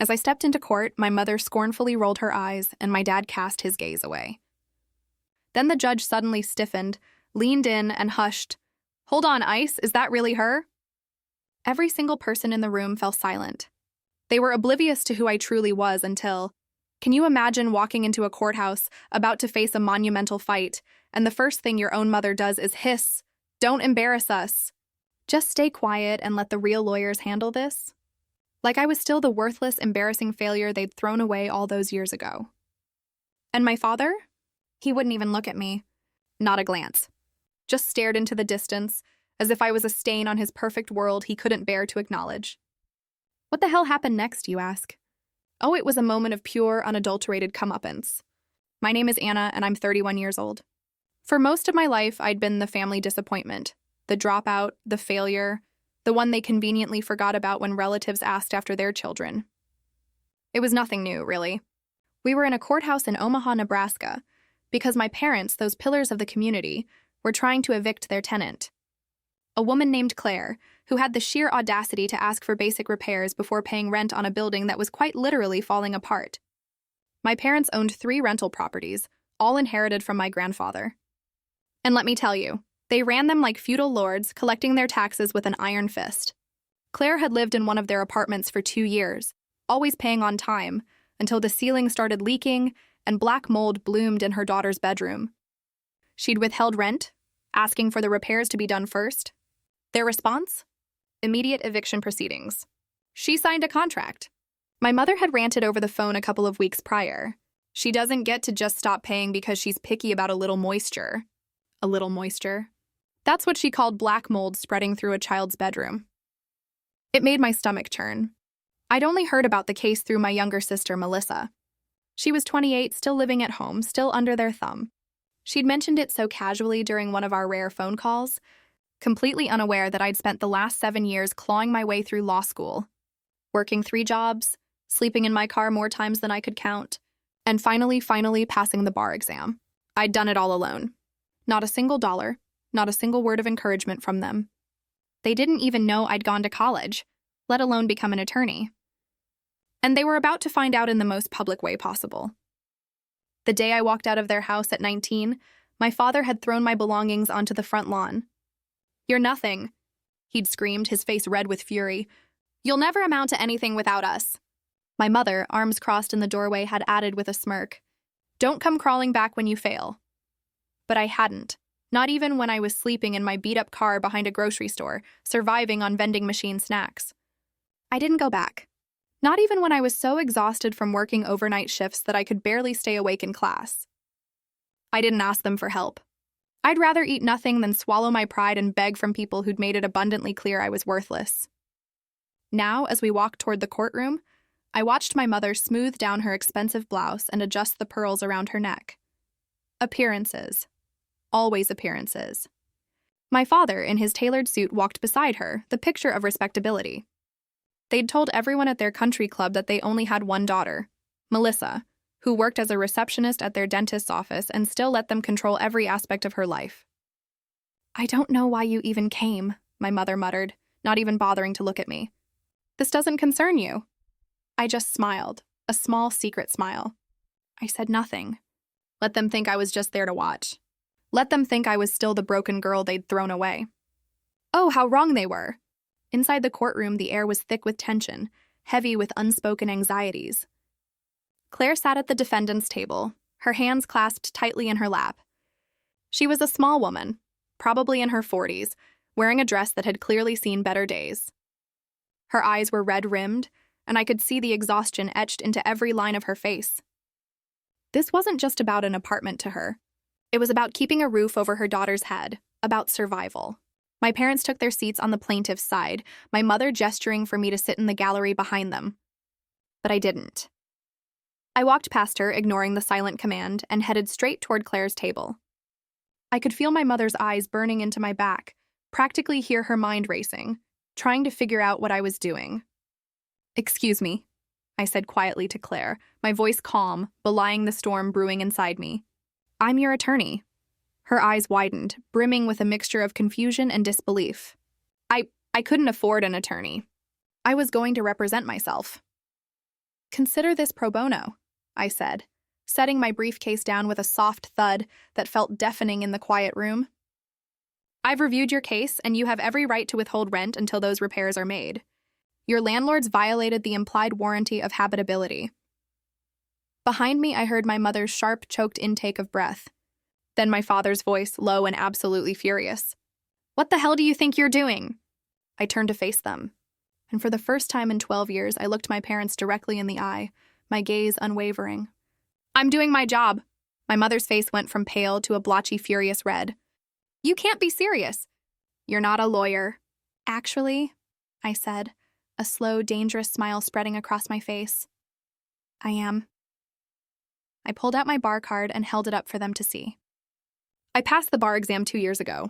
As I stepped into court, my mother scornfully rolled her eyes, and my dad cast his gaze away. Then the judge suddenly stiffened, leaned in, and hushed. "Hold on, Ice, is that really her?" Every single person in the room fell silent. They were oblivious to who I truly was until... Can you imagine walking into a courthouse, about to face a monumental fight, and the first thing your own mother does is hiss, "Don't embarrass us. Just stay quiet and let the real lawyers handle this"? Like I was still the worthless, embarrassing failure they'd thrown away all those years ago. And my father? He wouldn't even look at me. Not a glance. Just stared into the distance, as if I was a stain on his perfect world he couldn't bear to acknowledge. What the hell happened next, you ask? Oh, it was a moment of pure, unadulterated comeuppance. My name is Anna, and I'm 31 years old. For most of my life, I'd been the family disappointment, the dropout, the failure, the one they conveniently forgot about when relatives asked after their children. It was nothing new, really. We were in a courthouse in Omaha, Nebraska, because my parents, those pillars of the community, were trying to evict their tenant. A woman named Claire, who had the sheer audacity to ask for basic repairs before paying rent on a building that was quite literally falling apart. My parents owned 3 rental properties, all inherited from my grandfather. And let me tell you, they ran them like feudal lords, collecting their taxes with an iron fist. Claire had lived in one of their apartments for 2 years, always paying on time, until the ceiling started leaking and black mold bloomed in her daughter's bedroom. She'd withheld rent, asking for the repairs to be done first. Their response? Immediate eviction proceedings. She signed a contract. My mother had ranted over the phone a couple of weeks prior. She doesn't get to just stop paying because she's picky about a little moisture. A little moisture. That's what she called black mold spreading through a child's bedroom. It made my stomach churn. I'd only heard about the case through my younger sister, Melissa. She was 28, still living at home, still under their thumb. She'd mentioned it so casually during one of our rare phone calls, completely unaware that I'd spent the last 7 years clawing my way through law school, working 3 jobs, sleeping in my car more times than I could count, and finally passing the bar exam. I'd done it all alone. Not a single dollar, not a single word of encouragement from them. They didn't even know I'd gone to college, let alone become an attorney. And they were about to find out in the most public way possible. The day I walked out of their house at 19, my father had thrown my belongings onto the front lawn. "You're nothing," he'd screamed, his face red with fury. "You'll never amount to anything without us." My mother, arms crossed in the doorway, had added with a smirk, "Don't come crawling back when you fail." But I hadn't, not even when I was sleeping in my beat-up car behind a grocery store, surviving on vending machine snacks. I didn't go back. Not even when I was so exhausted from working overnight shifts that I could barely stay awake in class. I didn't ask them for help. I'd rather eat nothing than swallow my pride and beg from people who'd made it abundantly clear I was worthless. Now, as we walked toward the courtroom, I watched my mother smooth down her expensive blouse and adjust the pearls around her neck. Appearances. Always appearances. My father, in his tailored suit, walked beside her, the picture of respectability. They'd told everyone at their country club that they only had one daughter, Melissa, who worked as a receptionist at their dentist's office and still let them control every aspect of her life. "I don't know why you even came," my mother muttered, not even bothering to look at me. "This doesn't concern you." I just smiled, a small secret smile. I said nothing. Let them think I was just there to watch. Let them think I was still the broken girl they'd thrown away. Oh, how wrong they were. Inside the courtroom, the air was thick with tension, heavy with unspoken anxieties. Claire sat at the defendant's table, her hands clasped tightly in her lap. She was a small woman, probably in her 40s, wearing a dress that had clearly seen better days. Her eyes were red-rimmed, and I could see the exhaustion etched into every line of her face. This wasn't just about an apartment to her. It was about keeping a roof over her daughter's head, about survival. My parents took their seats on the plaintiff's side, my mother gesturing for me to sit in the gallery behind them. But I didn't. I walked past her, ignoring the silent command, and headed straight toward Claire's table. I could feel my mother's eyes burning into my back, practically hear her mind racing, trying to figure out what I was doing. "Excuse me," I said quietly to Claire, my voice calm, belying the storm brewing inside me. "I'm your attorney." Her eyes widened, brimming with a mixture of confusion and disbelief. I couldn't afford an attorney. I was going to represent myself. Consider this pro bono, I said, setting my briefcase down with a soft thud that felt deafening in the quiet room. I've reviewed your case, and you have every right to withhold rent until those repairs are made. Your landlords violated the implied warranty of habitability. Behind me, I heard my mother's sharp, choked intake of breath. Then my father's voice, low and absolutely furious. What the hell do you think you're doing? I turned to face them. And for the first time in 12 years, I looked my parents directly in the eye, my gaze unwavering. I'm doing my job. My mother's face went from pale to a blotchy, furious red. You can't be serious. You're not a lawyer. Actually, I said, a slow, dangerous smile spreading across my face. I am. I pulled out my bar card and held it up for them to see. I passed the bar exam 2 years ago.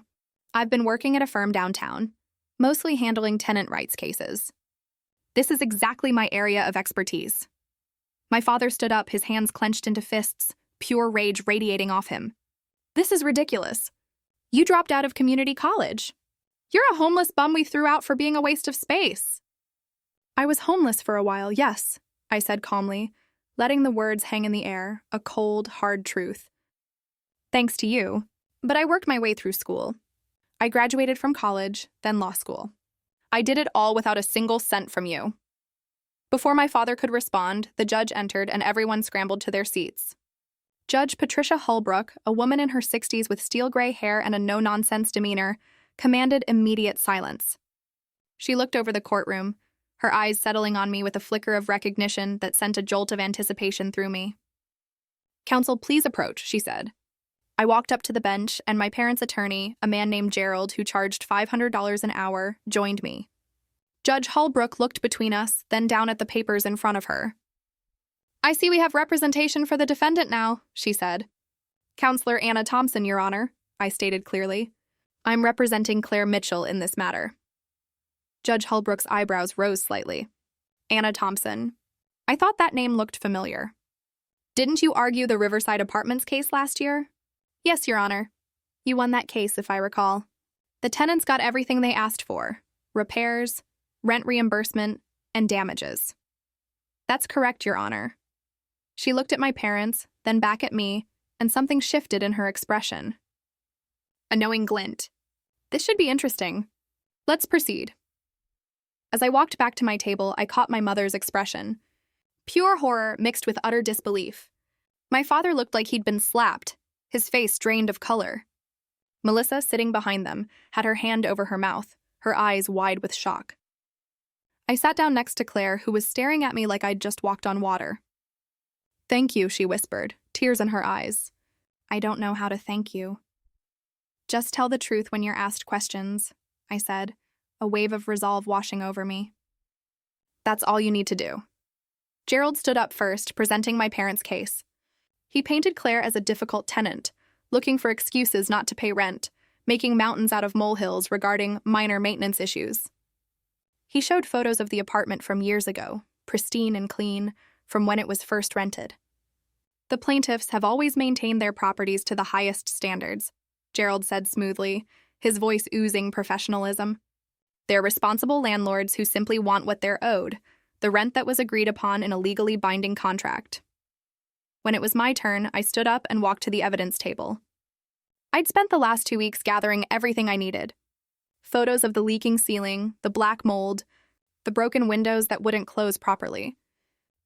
I've been working at a firm downtown, mostly handling tenant rights cases. This is exactly my area of expertise. My father stood up, his hands clenched into fists, pure rage radiating off him. This is ridiculous. You dropped out of community college. You're a homeless bum we threw out for being a waste of space. I was homeless for a while, yes, I said calmly, letting the words hang in the air, a cold, hard truth. Thanks to you, but I worked my way through school. I graduated from college, then law school. I did it all without a single cent from you. Before my father could respond, the judge entered and everyone scrambled to their seats. Judge Patricia Holbrook, a woman in her 60s with steel gray hair and a no-nonsense demeanor, commanded immediate silence. She looked over the courtroom, her eyes settling on me with a flicker of recognition that sent a jolt of anticipation through me. Counsel, please approach, she said. I walked up to the bench, and my parents' attorney, a man named Gerald who charged $500 an hour, joined me. Judge Holbrook looked between us, then down at the papers in front of her. I see we have representation for the defendant now, she said. Counselor Anna Thompson, Your Honor, I stated clearly. I'm representing Claire Mitchell in this matter. Judge Holbrook's eyebrows rose slightly. Anna Thompson. I thought that name looked familiar. Didn't you argue the Riverside Apartments case last year? Yes, Your Honor. You won that case, if I recall. The tenants got everything they asked for. Repairs, rent reimbursement, and damages. That's correct, Your Honor. She looked at my parents, then back at me, and something shifted in her expression. A knowing glint. This should be interesting. Let's proceed. As I walked back to my table, I caught my mother's expression. Pure horror mixed with utter disbelief. My father looked like he'd been slapped, his face drained of color. Melissa, sitting behind them, had her hand over her mouth, her eyes wide with shock. I sat down next to Claire, who was staring at me like I'd just walked on water. Thank you, she whispered, tears in her eyes. I don't know how to thank you. Just tell the truth when you're asked questions, I said, a wave of resolve washing over me. That's all you need to do. Gerald stood up first, presenting my parents' case. He painted Claire as a difficult tenant, looking for excuses not to pay rent, making mountains out of molehills regarding minor maintenance issues. He showed photos of the apartment from years ago, pristine and clean, from when it was first rented. The plaintiffs have always maintained their properties to the highest standards, Gerald said smoothly, his voice oozing professionalism. They're responsible landlords who simply want what they're owed, the rent that was agreed upon in a legally binding contract. When it was my turn, I stood up and walked to the evidence table. I'd spent the last 2 weeks gathering everything I needed. Photos of the leaking ceiling, the black mold, the broken windows that wouldn't close properly.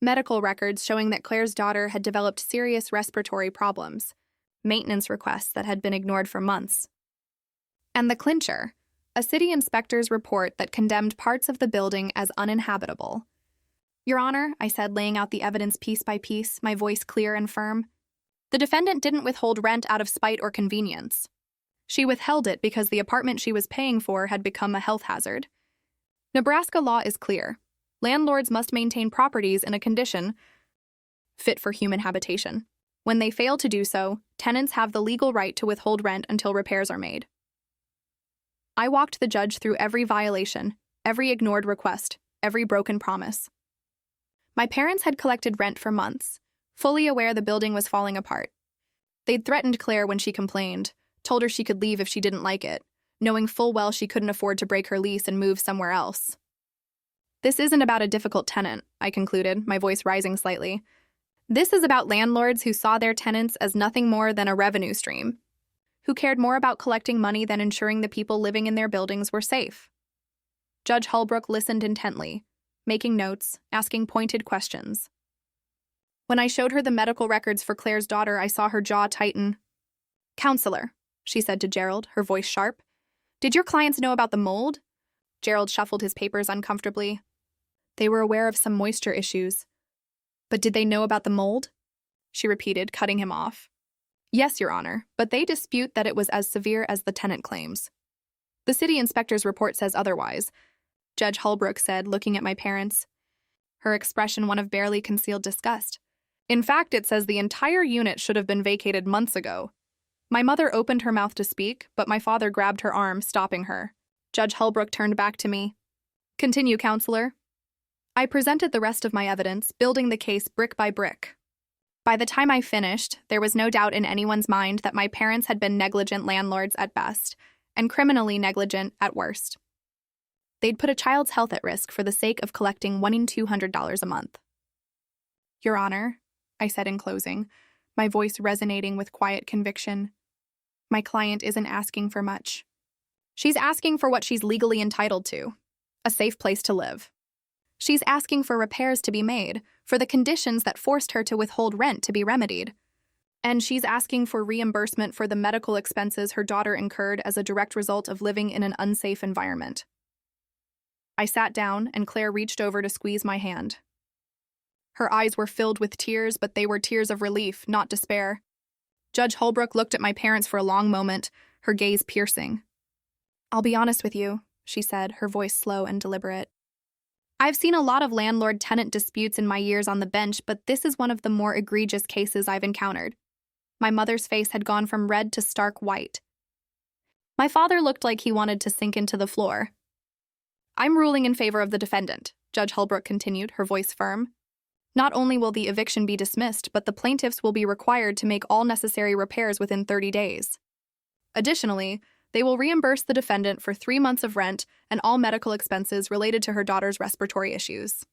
Medical records showing that Claire's daughter had developed serious respiratory problems, maintenance requests that had been ignored for months. And the clincher, a city inspector's report that condemned parts of the building as uninhabitable. Your Honor, I said, laying out the evidence piece by piece, my voice clear and firm. The defendant didn't withhold rent out of spite or convenience. She withheld it because the apartment she was paying for had become a health hazard. Nebraska law is clear. Landlords must maintain properties in a condition fit for human habitation. When they fail to do so, tenants have the legal right to withhold rent until repairs are made. I walked the judge through every violation, every ignored request, every broken promise. My parents had collected rent for months, fully aware the building was falling apart. They'd threatened Claire when she complained, told her she could leave if she didn't like it, knowing full well she couldn't afford to break her lease and move somewhere else. This isn't about a difficult tenant, I concluded, my voice rising slightly. This is about landlords who saw their tenants as nothing more than a revenue stream, who cared more about collecting money than ensuring the people living in their buildings were safe. Judge Holbrook listened intently, making notes, asking pointed questions. When I showed her the medical records for Claire's daughter, I saw her jaw tighten. "Counselor," she said to Gerald, her voice sharp, "did your clients know about the mold?" Gerald shuffled his papers uncomfortably. They were aware of some moisture issues. "But did they know about the mold?" she repeated, cutting him off. "Yes, Your Honor, but they dispute that it was as severe as the tenant claims. The city inspector's report says otherwise," Judge Holbrook said, looking at my parents, her expression one of barely concealed disgust. "In fact, it says the entire unit should have been vacated months ago." My mother opened her mouth to speak, but my father grabbed her arm, stopping her. Judge Holbrook turned back to me. "Continue, Counselor." I presented the rest of my evidence, building the case brick by brick. By the time I finished, there was no doubt in anyone's mind that my parents had been negligent landlords at best, and criminally negligent at worst. They'd put a child's health at risk for the sake of collecting $1,200 a month. "Your Honor," I said in closing, my voice resonating with quiet conviction, "my client isn't asking for much. She's asking for what she's legally entitled to, a safe place to live. She's asking for repairs to be made, for the conditions that forced her to withhold rent to be remedied. And she's asking for reimbursement for the medical expenses her daughter incurred as a direct result of living in an unsafe environment." I sat down, and Claire reached over to squeeze my hand. Her eyes were filled with tears, but they were tears of relief, not despair. Judge Holbrook looked at my parents for a long moment, her gaze piercing. "I'll be honest with you," she said, her voice slow and deliberate. "I've seen a lot of landlord-tenant disputes in my years on the bench, but this is one of the more egregious cases I've encountered." My mother's face had gone from red to stark white. My father looked like he wanted to sink into the floor. "I'm ruling in favor of the defendant," Judge Holbrook continued, her voice firm. "Not only will the eviction be dismissed, but the plaintiffs will be required to make all necessary repairs within 30 days. Additionally, they will reimburse the defendant for 3 months of rent and all medical expenses related to her daughter's respiratory issues.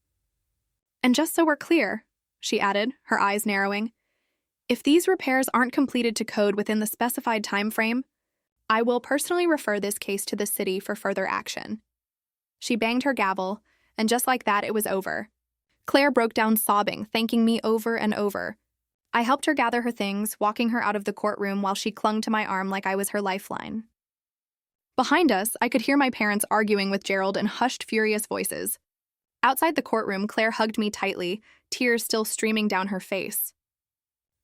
And just so we're clear," she added, her eyes narrowing, "if these repairs aren't completed to code within the specified time frame, I will personally refer this case to the city for further action." She banged her gavel, and just like that, it was over. Claire broke down sobbing, thanking me over and over. I helped her gather her things, walking her out of the courtroom while she clung to my arm like I was her lifeline. Behind us, I could hear my parents arguing with Gerald in hushed, furious voices. Outside the courtroom, Claire hugged me tightly, tears still streaming down her face.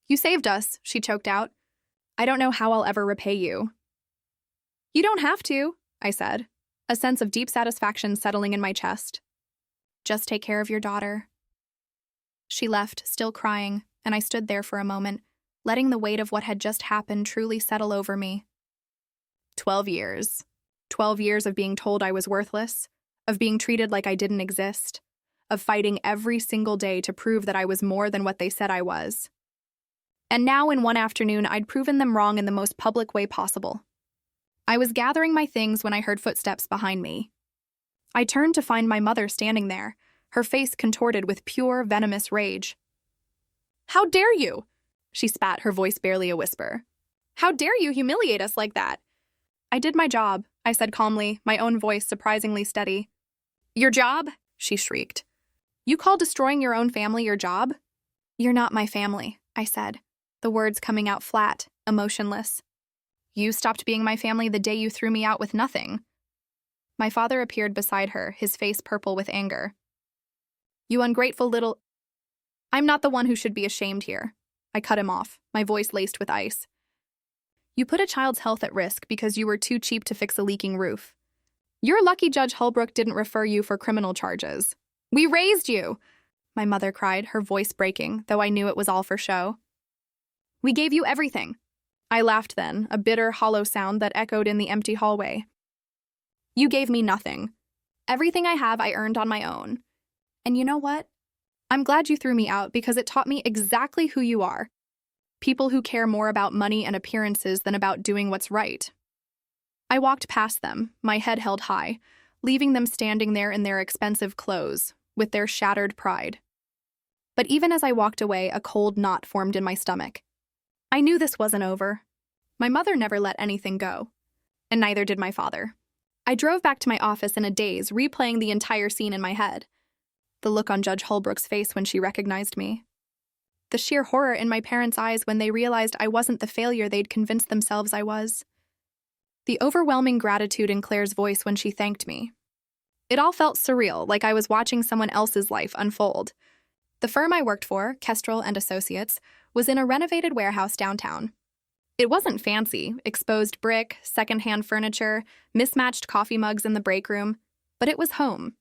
"You saved us," she choked out. "I don't know how I'll ever repay you." "You don't have to," I said, a sense of deep satisfaction settling in my chest. "Just take care of your daughter." She left, still crying, and I stood there for a moment, letting the weight of what had just happened truly settle over me. 12 years. 12 years of being told I was worthless, of being treated like I didn't exist, of fighting every single day to prove that I was more than what they said I was. And now, in one afternoon, I'd proven them wrong in the most public way possible. I was gathering my things when I heard footsteps behind me. I turned to find my mother standing there, her face contorted with pure, venomous rage. "How dare you?" she spat, her voice barely a whisper. "How dare you humiliate us like that?" "I did my job," I said calmly, my own voice surprisingly steady. "Your job?" she shrieked. "You call destroying your own family your job?" "You're not my family," I said, the words coming out flat, emotionless. "You stopped being my family the day you threw me out with nothing." My father appeared beside her, his face purple with anger. "You ungrateful little—" "I'm not the one who should be ashamed here." I cut him off, my voice laced with ice. "You put a child's health at risk because you were too cheap to fix a leaking roof. You're lucky Judge Holbrook didn't refer you for criminal charges. We raised you!" my mother cried, her voice breaking, though I knew it was all for show. "We gave you everything." I laughed then, a bitter, hollow sound that echoed in the empty hallway. "You gave me nothing. Everything I have I earned on my own. And you know what? I'm glad you threw me out because it taught me exactly who you are. People who care more about money and appearances than about doing what's right." I walked past them, my head held high, leaving them standing there in their expensive clothes, with their shattered pride. But even as I walked away, a cold knot formed in my stomach. I knew this wasn't over. My mother never let anything go, and neither did my father. I drove back to my office in a daze, replaying the entire scene in my head. The look on Judge Holbrook's face when she recognized me. The sheer horror in my parents' eyes when they realized I wasn't the failure they'd convinced themselves I was. The overwhelming gratitude in Claire's voice when she thanked me. It all felt surreal, like I was watching someone else's life unfold. The firm I worked for, Kestrel and Associates, was in a renovated warehouse downtown. It wasn't fancy, exposed brick, secondhand furniture, mismatched coffee mugs in the break room, but it was home.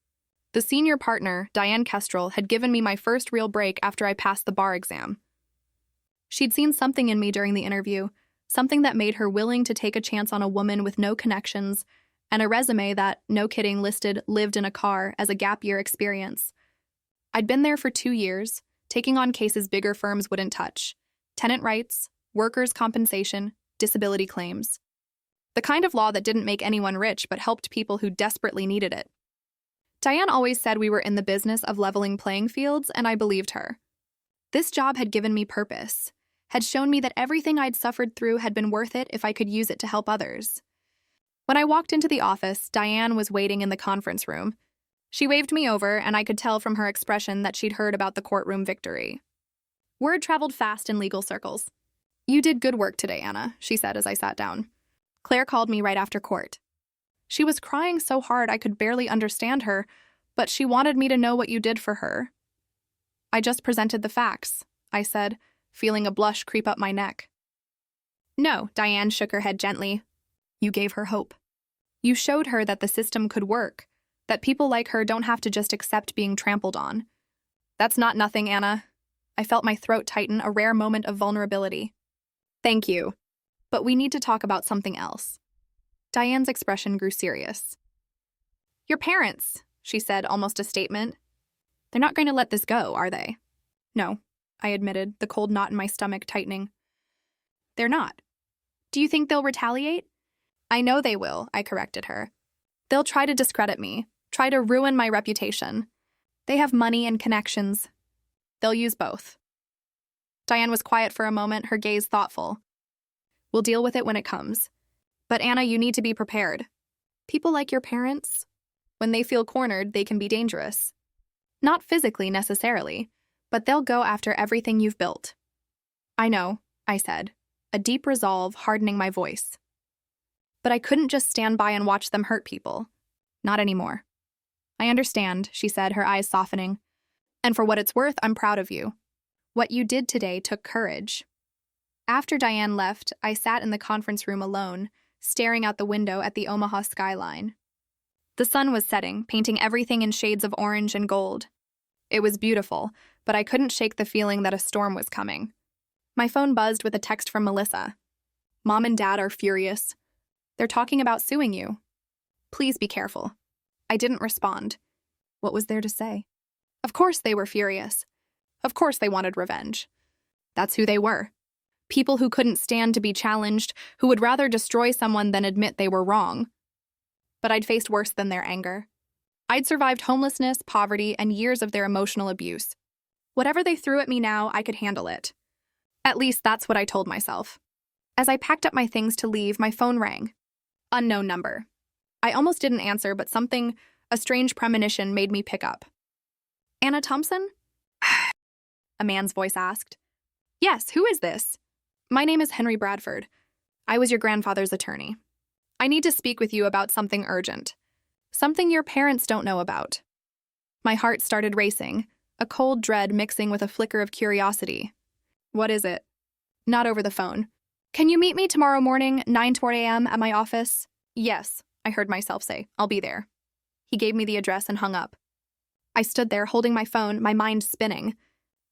The senior partner, Diane Kestrel, had given me my first real break after I passed the bar exam. She'd seen something in me during the interview, something that made her willing to take a chance on a woman with no connections and a resume that, no kidding, listed lived in a car as a gap year experience. I'd been there for 2 years, taking on cases bigger firms wouldn't touch: tenant rights, workers' compensation, disability claims. The kind of law that didn't make anyone rich but helped people who desperately needed it. Diane always said we were in the business of leveling playing fields, and I believed her. This job had given me purpose, had shown me that everything I'd suffered through had been worth it if I could use it to help others. When I walked into the office, Diane was waiting in the conference room. She waved me over, and I could tell from her expression that she'd heard about the courtroom victory. Word traveled fast in legal circles. "You did good work today, Anna," she said as I sat down. "Claire called me right after court. She was crying so hard I could barely understand her, but she wanted me to know what you did for her." "I just presented the facts," I said, feeling a blush creep up my neck. "No," Diane shook her head gently. "You gave her hope. You showed her that the system could work, that people like her don't have to just accept being trampled on." "That's not nothing, Anna." I felt my throat tighten, a rare moment of vulnerability. "Thank you. But we need to talk about something else." Diane's expression grew serious. "Your parents," she said, almost a statement. "They're not going to let this go, are they?" "No," I admitted, the cold knot in my stomach tightening. "They're not. Do you think they'll retaliate?" "I know they will," I corrected her. "They'll try to discredit me, try to ruin my reputation. They have money and connections. They'll use both." Diane was quiet for a moment, her gaze thoughtful. "We'll deal with it when it comes. But Anna, you need to be prepared. People like your parents, when they feel cornered, they can be dangerous. Not physically necessarily, but they'll go after everything you've built." "I know," I said, a deep resolve hardening my voice. "But I couldn't just stand by and watch them hurt people. Not anymore." "I understand," she said, her eyes softening. "And for what it's worth, I'm proud of you. What you did today took courage." After Diane left, I sat in the conference room alone, staring out the window at the Omaha skyline. The sun was setting, painting everything in shades of orange and gold. It was beautiful, but I couldn't shake the feeling that a storm was coming. My phone buzzed with a text from Melissa. "Mom and Dad are furious. They're talking about suing you. Please be careful." I didn't respond. What was there to say? Of course they were furious. Of course they wanted revenge. That's who they were. People who couldn't stand to be challenged, who would rather destroy someone than admit they were wrong. But I'd faced worse than their anger. I'd survived homelessness, poverty, and years of their emotional abuse. Whatever they threw at me now, I could handle it. At least that's what I told myself. As I packed up my things to leave, my phone rang. Unknown number. I almost didn't answer, but something, a strange premonition, made me pick up. "Anna Thompson?" a man's voice asked. "Yes, who is this?" "My name is Henry Bradford. I was your grandfather's attorney. I need to speak with you about something urgent. Something your parents don't know about." My heart started racing, a cold dread mixing with a flicker of curiosity. "What is it?" "Not over the phone. Can you meet me tomorrow morning, 9:20 a.m. at my office?" "Yes," I heard myself say. "I'll be there." He gave me the address and hung up. I stood there holding my phone, my mind spinning.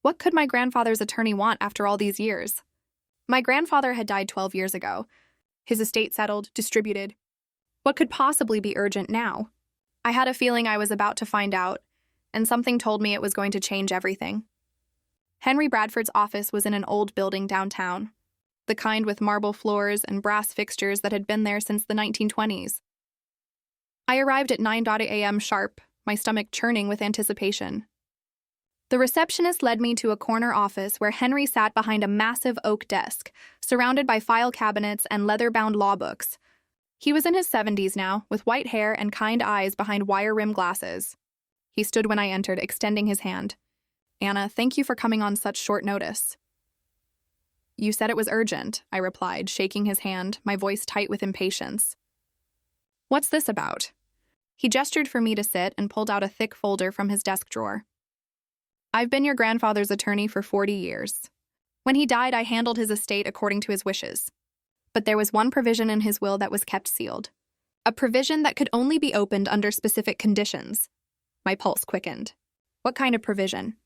What could my grandfather's attorney want after all these years? My grandfather had died 12 years ago. His estate settled, distributed. What could possibly be urgent now? I had a feeling I was about to find out, and something told me it was going to change everything. Henry Bradford's office was in an old building downtown, the kind with marble floors and brass fixtures that had been there since the 1920s. I arrived at 9 a.m. sharp, my stomach churning with anticipation. The receptionist led me to a corner office where Henry sat behind a massive oak desk, surrounded by file cabinets and leather-bound law books. He was in his 70s now, with white hair and kind eyes behind wire-rimmed glasses. He stood when I entered, extending his hand. "Anna, thank you for coming on such short notice." "You said it was urgent," I replied, shaking his hand, my voice tight with impatience. "What's this about?" He gestured for me to sit and pulled out a thick folder from his desk drawer. "I've been your grandfather's attorney for 40 years. When he died, I handled his estate according to his wishes. But there was one provision in his will that was kept sealed. A provision that could only be opened under specific conditions." My pulse quickened. "What kind of provision?"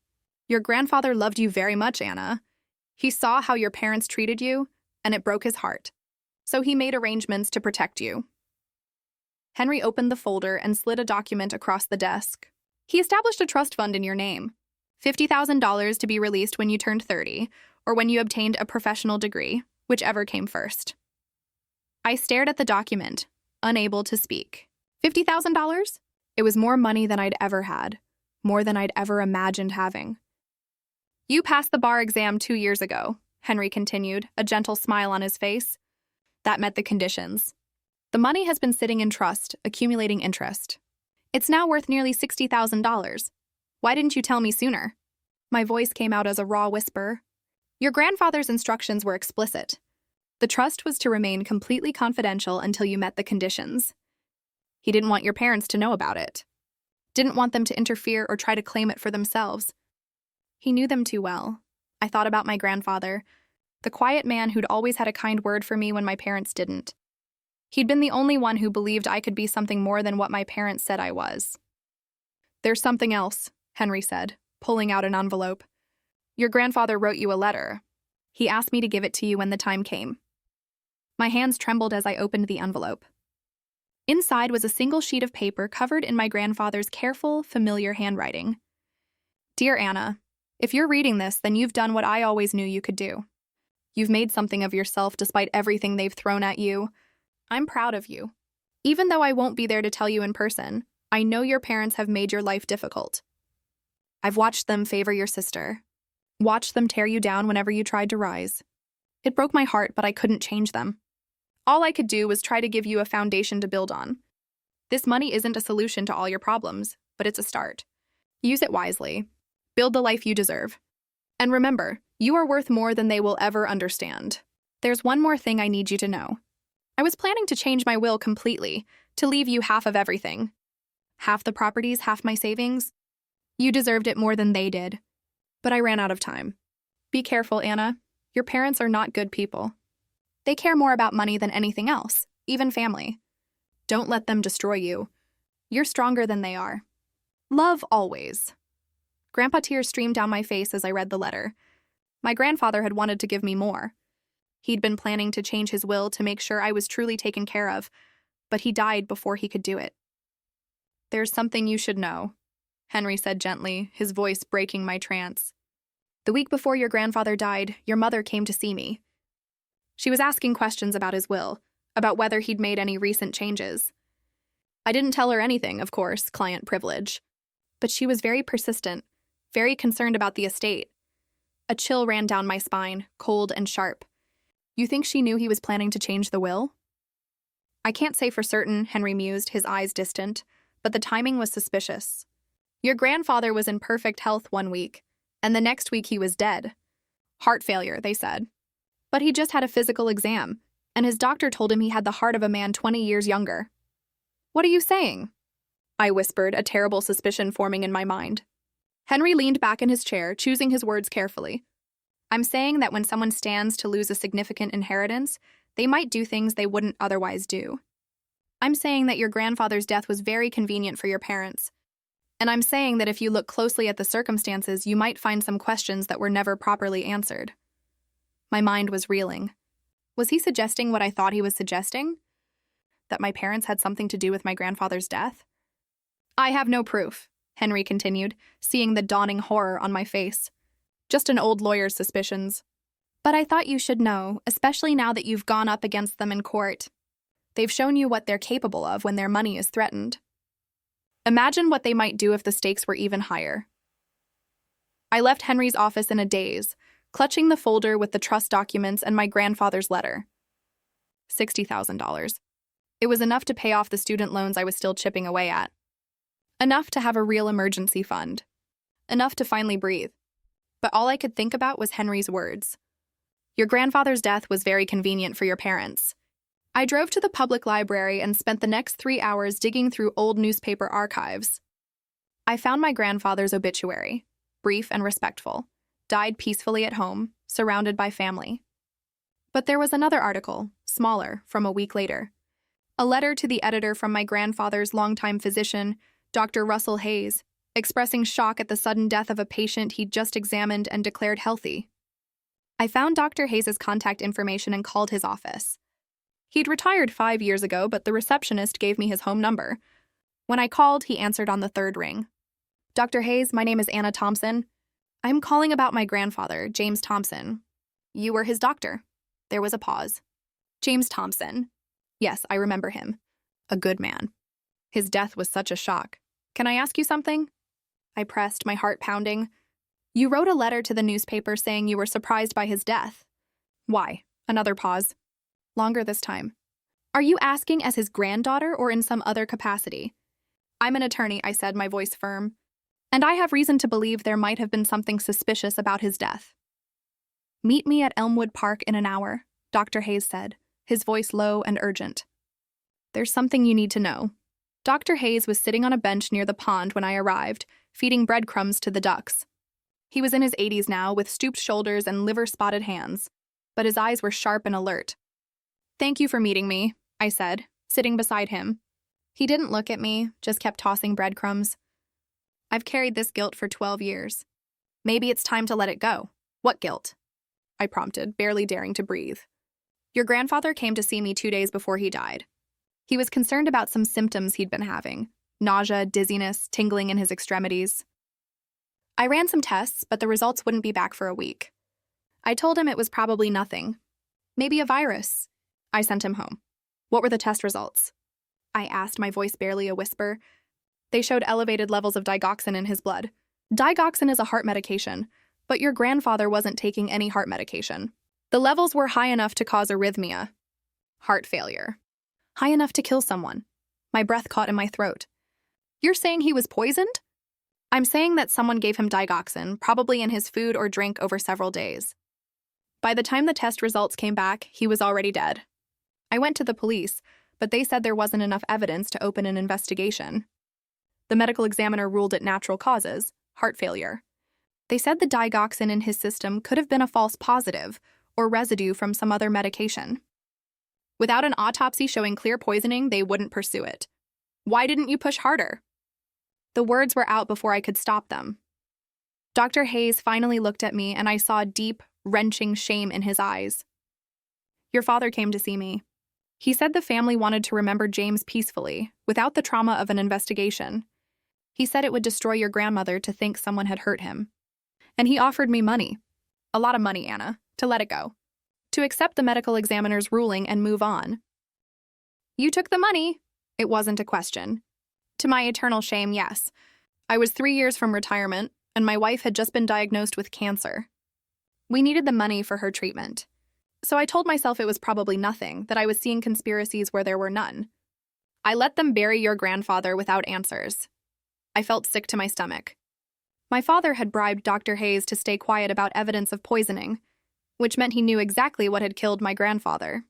"Your grandfather loved you very much, Anna. He saw how your parents treated you, and it broke his heart. So he made arrangements to protect you." Henry opened the folder and slid a document across the desk. "He established a trust fund in your name. $50,000 to be released when you turned 30, or when you obtained a professional degree, whichever came first." I stared at the document, unable to speak. $50,000? It was more money than I'd ever had, more than I'd ever imagined having. "You passed the bar exam 2 years ago," Henry continued, a gentle smile on his face. "That met the conditions. The money has been sitting in trust, accumulating interest. It's now worth nearly $60,000. Why didn't you tell me sooner?" My voice came out as a raw whisper. "Your grandfather's instructions were explicit. The trust was to remain completely confidential until you met the conditions. He didn't want your parents to know about it. Didn't want them to interfere or try to claim it for themselves. He knew them too well. I thought about my grandfather, the quiet man who'd always had a kind word for me when my parents didn't. He'd been the only one who believed I could be something more than what my parents said I was." "There's something else," Henry said, pulling out an envelope. "Your grandfather wrote you a letter. He asked me to give it to you when the time came." My hands trembled as I opened the envelope. Inside was a single sheet of paper covered in my grandfather's careful, familiar handwriting. "Dear Anna, if you're reading this, then you've done what I always knew you could do. You've made something of yourself despite everything they've thrown at you. I'm proud of you. Even though I won't be there to tell you in person, I know your parents have made your life difficult. I've watched them favor your sister, watched them tear you down whenever you tried to rise. It broke my heart, but I couldn't change them. All I could do was try to give you a foundation to build on. This money isn't a solution to all your problems, but it's a start. Use it wisely. Build the life you deserve. And remember, you are worth more than they will ever understand. There's one more thing I need you to know. I was planning to change my will completely, to leave you half of everything. Half the properties, half my savings. You deserved it more than they did. But I ran out of time. Be careful, Anna. Your parents are not good people. They care more about money than anything else, even family. Don't let them destroy you. You're stronger than they are. Love always." Grandpa tears streamed down my face as I read the letter. My grandfather had wanted to give me more. He'd been planning to change his will to make sure I was truly taken care of, but he died before he could do it. "There's something you should know," Henry said gently, his voice breaking my trance. "The week before your grandfather died, your mother came to see me. She was asking questions about his will, about whether he'd made any recent changes. I didn't tell her anything, of course, client privilege. But she was very persistent, very concerned about the estate. A chill ran down my spine, cold and sharp. You think she knew he was planning to change the will?" "I can't say for certain," Henry mused, his eyes distant, "but the timing was suspicious. Your grandfather was in perfect health one week, and the next week he was dead. Heart failure, they said. But he just had a physical exam, and his doctor told him he had the heart of a man 20 years younger." "What are you saying?" I whispered, a terrible suspicion forming in my mind. Henry leaned back in his chair, choosing his words carefully. "I'm saying that when someone stands to lose a significant inheritance, they might do things they wouldn't otherwise do. I'm saying that your grandfather's death was very convenient for your parents. And I'm saying that if you look closely at the circumstances, you might find some questions that were never properly answered." My mind was reeling. Was he suggesting what I thought he was suggesting? That my parents had something to do with my grandfather's death? "I have no proof," Henry continued, seeing the dawning horror on my face. "Just an old lawyer's suspicions. But I thought you should know, especially now that you've gone up against them in court. They've shown you what they're capable of when their money is threatened. Imagine what they might do if the stakes were even higher. I left Henry's office in a daze, clutching the folder with the trust documents and my grandfather's letter. $60,000. It was enough to pay off the student loans I was still chipping away at. Enough to have a real emergency fund. Enough to finally breathe. But all I could think about was Henry's words. Your grandfather's death was very convenient for your parents. I drove to the public library and spent the next 3 hours digging through old newspaper archives. I found my grandfather's obituary, brief and respectful, died peacefully at home, surrounded by family. But there was another article, smaller, from a week later. A letter to the editor from my grandfather's longtime physician, Dr. Russell Hayes, expressing shock at the sudden death of a patient he'd just examined and declared healthy. I found Dr. Hayes' contact information and called his office. He'd retired 5 years ago, but the receptionist gave me his home number. When I called, he answered on the third ring. Dr. Hayes, my name is Anna Thompson. I'm calling about my grandfather, James Thompson. You were his doctor. There was a pause. James Thompson. Yes, I remember him. A good man. His death was such a shock. Can I ask you something? I pressed, my heart pounding. You wrote a letter to the newspaper saying you were surprised by his death. Why? Another pause. Longer this time. Are you asking as his granddaughter or in some other capacity? I'm an attorney, I said, my voice firm. And I have reason to believe there might have been something suspicious about his death. Meet me at Elmwood Park in an hour, Dr. Hayes said, his voice low and urgent. There's something you need to know. Dr. Hayes was sitting on a bench near the pond when I arrived, feeding breadcrumbs to the ducks. He was in his 80s now, with stooped shoulders and liver-spotted hands, but his eyes were sharp and alert. Thank you for meeting me, I said, sitting beside him. He didn't look at me, just kept tossing breadcrumbs. I've carried this guilt for 12 years. Maybe it's time to let it go. What guilt? I prompted, barely daring to breathe. Your grandfather came to see me 2 days before he died. He was concerned about some symptoms he'd been having, nausea, dizziness, tingling in his extremities. I ran some tests, but the results wouldn't be back for a week. I told him it was probably nothing. Maybe a virus. I sent him home. What were the test results? I asked, my voice barely a whisper. They showed elevated levels of digoxin in his blood. Digoxin is a heart medication, but your grandfather wasn't taking any heart medication. The levels were high enough to cause arrhythmia. Heart failure. High enough to kill someone. My breath caught in my throat. You're saying he was poisoned? I'm saying that someone gave him digoxin, probably in his food or drink over several days. By the time the test results came back, he was already dead. I went to the police, but they said there wasn't enough evidence to open an investigation. The medical examiner ruled it natural causes, heart failure. They said the digoxin in his system could have been a false positive or residue from some other medication. Without an autopsy showing clear poisoning, they wouldn't pursue it. Why didn't you push harder? The words were out before I could stop them. Dr. Hayes finally looked at me, and I saw deep, wrenching shame in his eyes. Your father came to see me. He said the family wanted to remember James peacefully, without the trauma of an investigation. He said it would destroy your grandmother to think someone had hurt him. And he offered me money. A lot of money, Anna, to let it go. To accept the medical examiner's ruling and move on. You took the money. It wasn't a question. To my eternal shame, yes. I was 3 years from retirement, and my wife had just been diagnosed with cancer. We needed the money for her treatment. So I told myself it was probably nothing, that I was seeing conspiracies where there were none. I let them bury your grandfather without answers. I felt sick to my stomach. My father had bribed Dr. Hayes to stay quiet about evidence of poisoning, which meant he knew exactly what had killed my grandfather.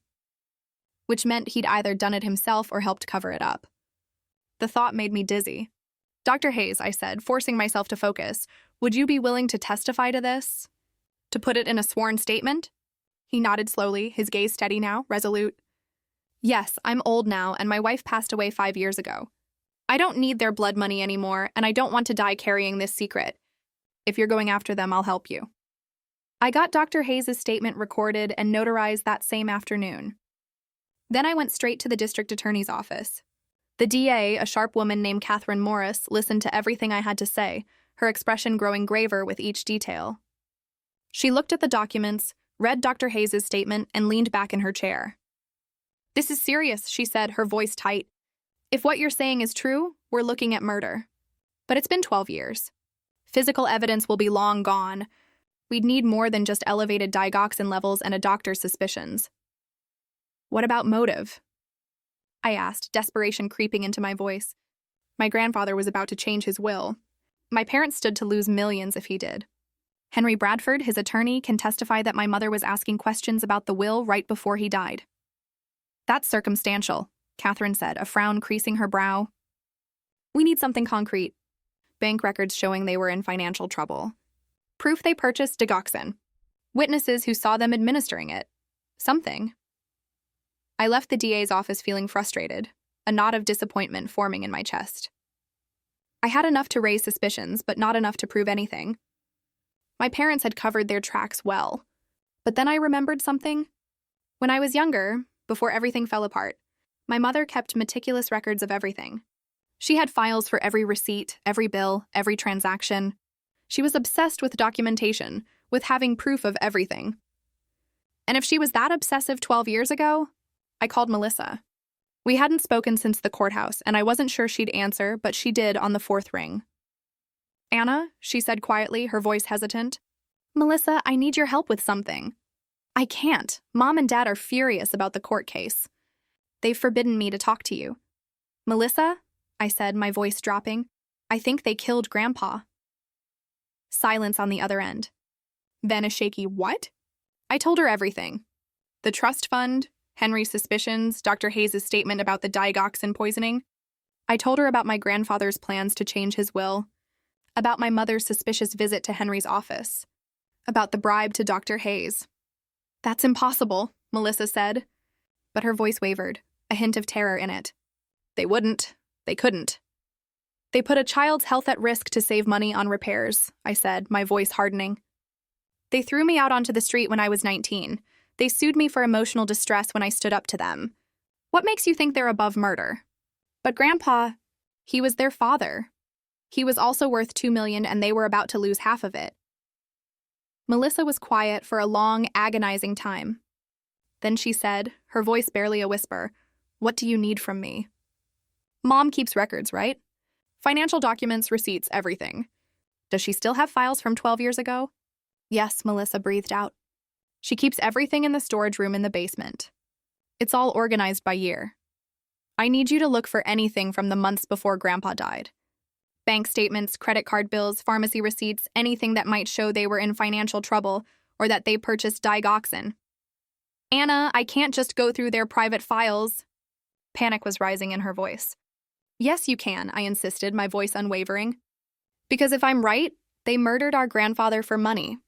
Which meant he'd either done it himself or helped cover it up. The thought made me dizzy. Dr. Hayes, I said, forcing myself to focus, would you be willing to testify to this? To put it in a sworn statement? He nodded slowly, his gaze steady now, resolute. Yes, I'm old now, and my wife passed away 5 years ago. I don't need their blood money anymore, and I don't want to die carrying this secret. If you're going after them, I'll help you. I got Dr. Hayes' statement recorded and notarized that same afternoon. Then I went straight to the district attorney's office. The DA, a sharp woman named Catherine Morris, listened to everything I had to say, her expression growing graver with each detail. She looked at the documents, read Dr. Hayes' statement, and leaned back in her chair. This is serious, she said, her voice tight. If what you're saying is true, we're looking at murder. But it's been 12 years. Physical evidence will be long gone. We'd need more than just elevated digoxin levels and a doctor's suspicions. What about motive? I asked, desperation creeping into my voice. My grandfather was about to change his will. My parents stood to lose millions if he did. Henry Bradford, his attorney, can testify that my mother was asking questions about the will right before he died. That's circumstantial, Catherine said, a frown creasing her brow. We need something concrete. Bank records showing they were in financial trouble. Proof they purchased digoxin. Witnesses who saw them administering it. Something. I left the DA's office feeling frustrated, a knot of disappointment forming in my chest. I had enough to raise suspicions, but not enough to prove anything. My parents had covered their tracks well. But then I remembered something. When I was younger, before everything fell apart, my mother kept meticulous records of everything. She had files for every receipt, every bill, every transaction. She was obsessed with documentation, with having proof of everything. And if she was that obsessive 12 years ago, I called Melissa. We hadn't spoken since the courthouse, and I wasn't sure she'd answer, but she did on the fourth ring. Anna, she said quietly, her voice hesitant. Melissa, I need your help with something. I can't. Mom and Dad are furious about the court case. They've forbidden me to talk to you. Melissa, I said, my voice dropping, I think they killed Grandpa. Silence on the other end. Then a shaky what? I told her everything. The trust fund, Henry's suspicions, Dr. Hayes' statement about the digoxin poisoning. I told her about my grandfather's plans to change his will, about my mother's suspicious visit to Henry's office, about the bribe to Dr. Hayes. That's impossible, Melissa said, but her voice wavered, a hint of terror in it. They wouldn't. They couldn't. They put a child's health at risk to save money on repairs, I said, my voice hardening. They threw me out onto the street when I was 19. They sued me for emotional distress when I stood up to them. What makes you think they're above murder? But Grandpa, he was their father. He was also worth $2 million, and they were about to lose half of it. Melissa was quiet for a long, agonizing time. Then she said, her voice barely a whisper, "What do you need from me?" Mom keeps records, right? Financial documents, receipts, everything. Does she still have files from 12 years ago? Yes, Melissa breathed out. She keeps everything in the storage room in the basement. It's all organized by year. I need you to look for anything from the months before Grandpa died. Bank statements, credit card bills, pharmacy receipts, anything that might show they were in financial trouble or that they purchased digoxin. Anna, I can't just go through their private files. Panic was rising in her voice. Yes, you can, I insisted, my voice unwavering. Because if I'm right, they murdered our grandfather for money.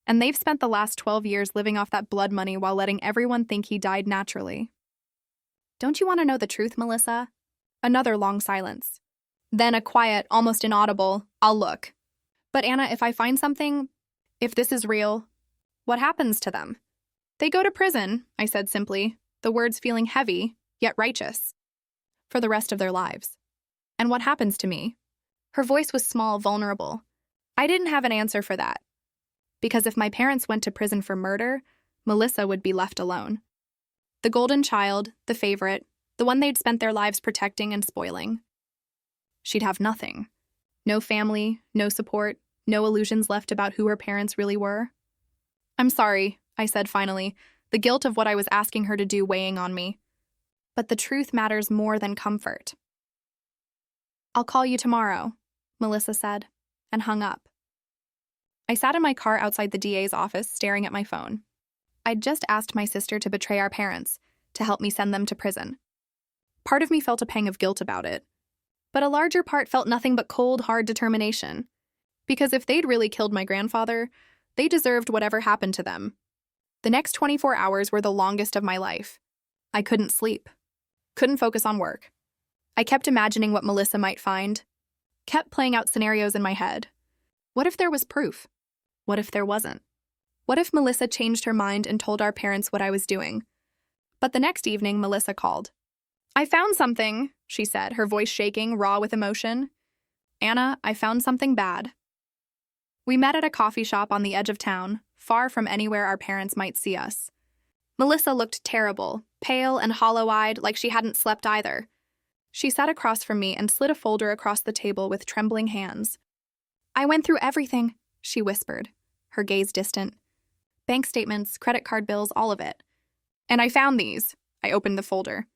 And they've spent the last 12 years living off that blood money while letting everyone think he died naturally. Don't you want to know the truth, Melissa? Another long silence. Then a quiet, almost inaudible, "I'll look." But Anna, if I find something, if this is real, what happens to them? They go to prison, I said simply, the words feeling heavy, yet righteous. For the rest of their lives. And what happens to me? Her voice was small, vulnerable. I didn't have an answer for that. Because if my parents went to prison for murder, Melissa would be left alone. The golden child, the favorite, the one they'd spent their lives protecting and spoiling. She'd have nothing. No family, no support, no illusions left about who her parents really were. I'm sorry, I said finally, the guilt of what I was asking her to do weighing on me. But the truth matters more than comfort. I'll call you tomorrow, Melissa said, and hung up. I sat in my car outside the DA's office, staring at my phone. I'd just asked my sister to betray our parents, to help me send them to prison. Part of me felt a pang of guilt about it, but a larger part felt nothing but cold, hard determination. Because if they'd really killed my grandfather, they deserved whatever happened to them. The next 24 hours were the longest of my life. I couldn't sleep. Couldn't focus on work. I kept imagining what Melissa might find. Kept playing out scenarios in my head. What if there was proof? What if there wasn't? What if Melissa changed her mind and told our parents what I was doing? But the next evening, Melissa called. I found something, she said, her voice shaking, raw with emotion. Anna, I found something bad. We met at a coffee shop on the edge of town, far from anywhere our parents might see us. Melissa looked terrible, pale and hollow-eyed, like she hadn't slept either. She sat across from me and slid a folder across the table with trembling hands. "I went through everything," she whispered, her gaze distant. "Bank statements, credit card bills, all of it. And I found these." I opened the folder.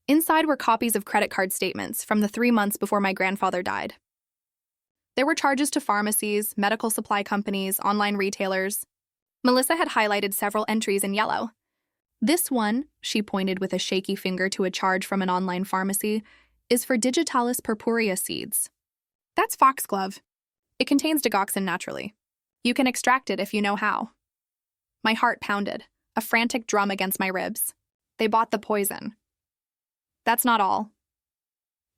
Inside were copies of credit card statements from the 3 months before my grandfather died. There were charges to pharmacies, medical supply companies, online retailers. Melissa had highlighted several entries in yellow. "This one," she pointed with a shaky finger to a charge from an online pharmacy, "is for digitalis purpurea seeds. That's foxglove. It contains digoxin naturally. You can extract it if you know how." My heart pounded, a frantic drum against my ribs. They bought the poison. "That's not all."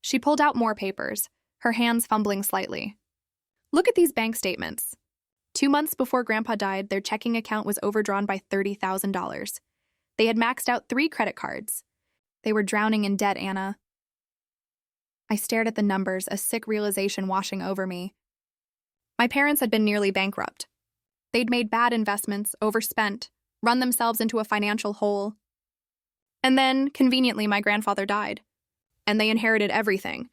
She pulled out more papers, her hands fumbling slightly. "Look at these bank statements. 2 months before Grandpa died, their checking account was overdrawn by $30,000. They had maxed out 3 credit cards. They were drowning in debt, Anna." I stared at the numbers, a sick realization washing over me. My parents had been nearly bankrupt. They'd made bad investments, overspent, run themselves into a financial hole. And then, conveniently, my grandfather died. And they inherited everything.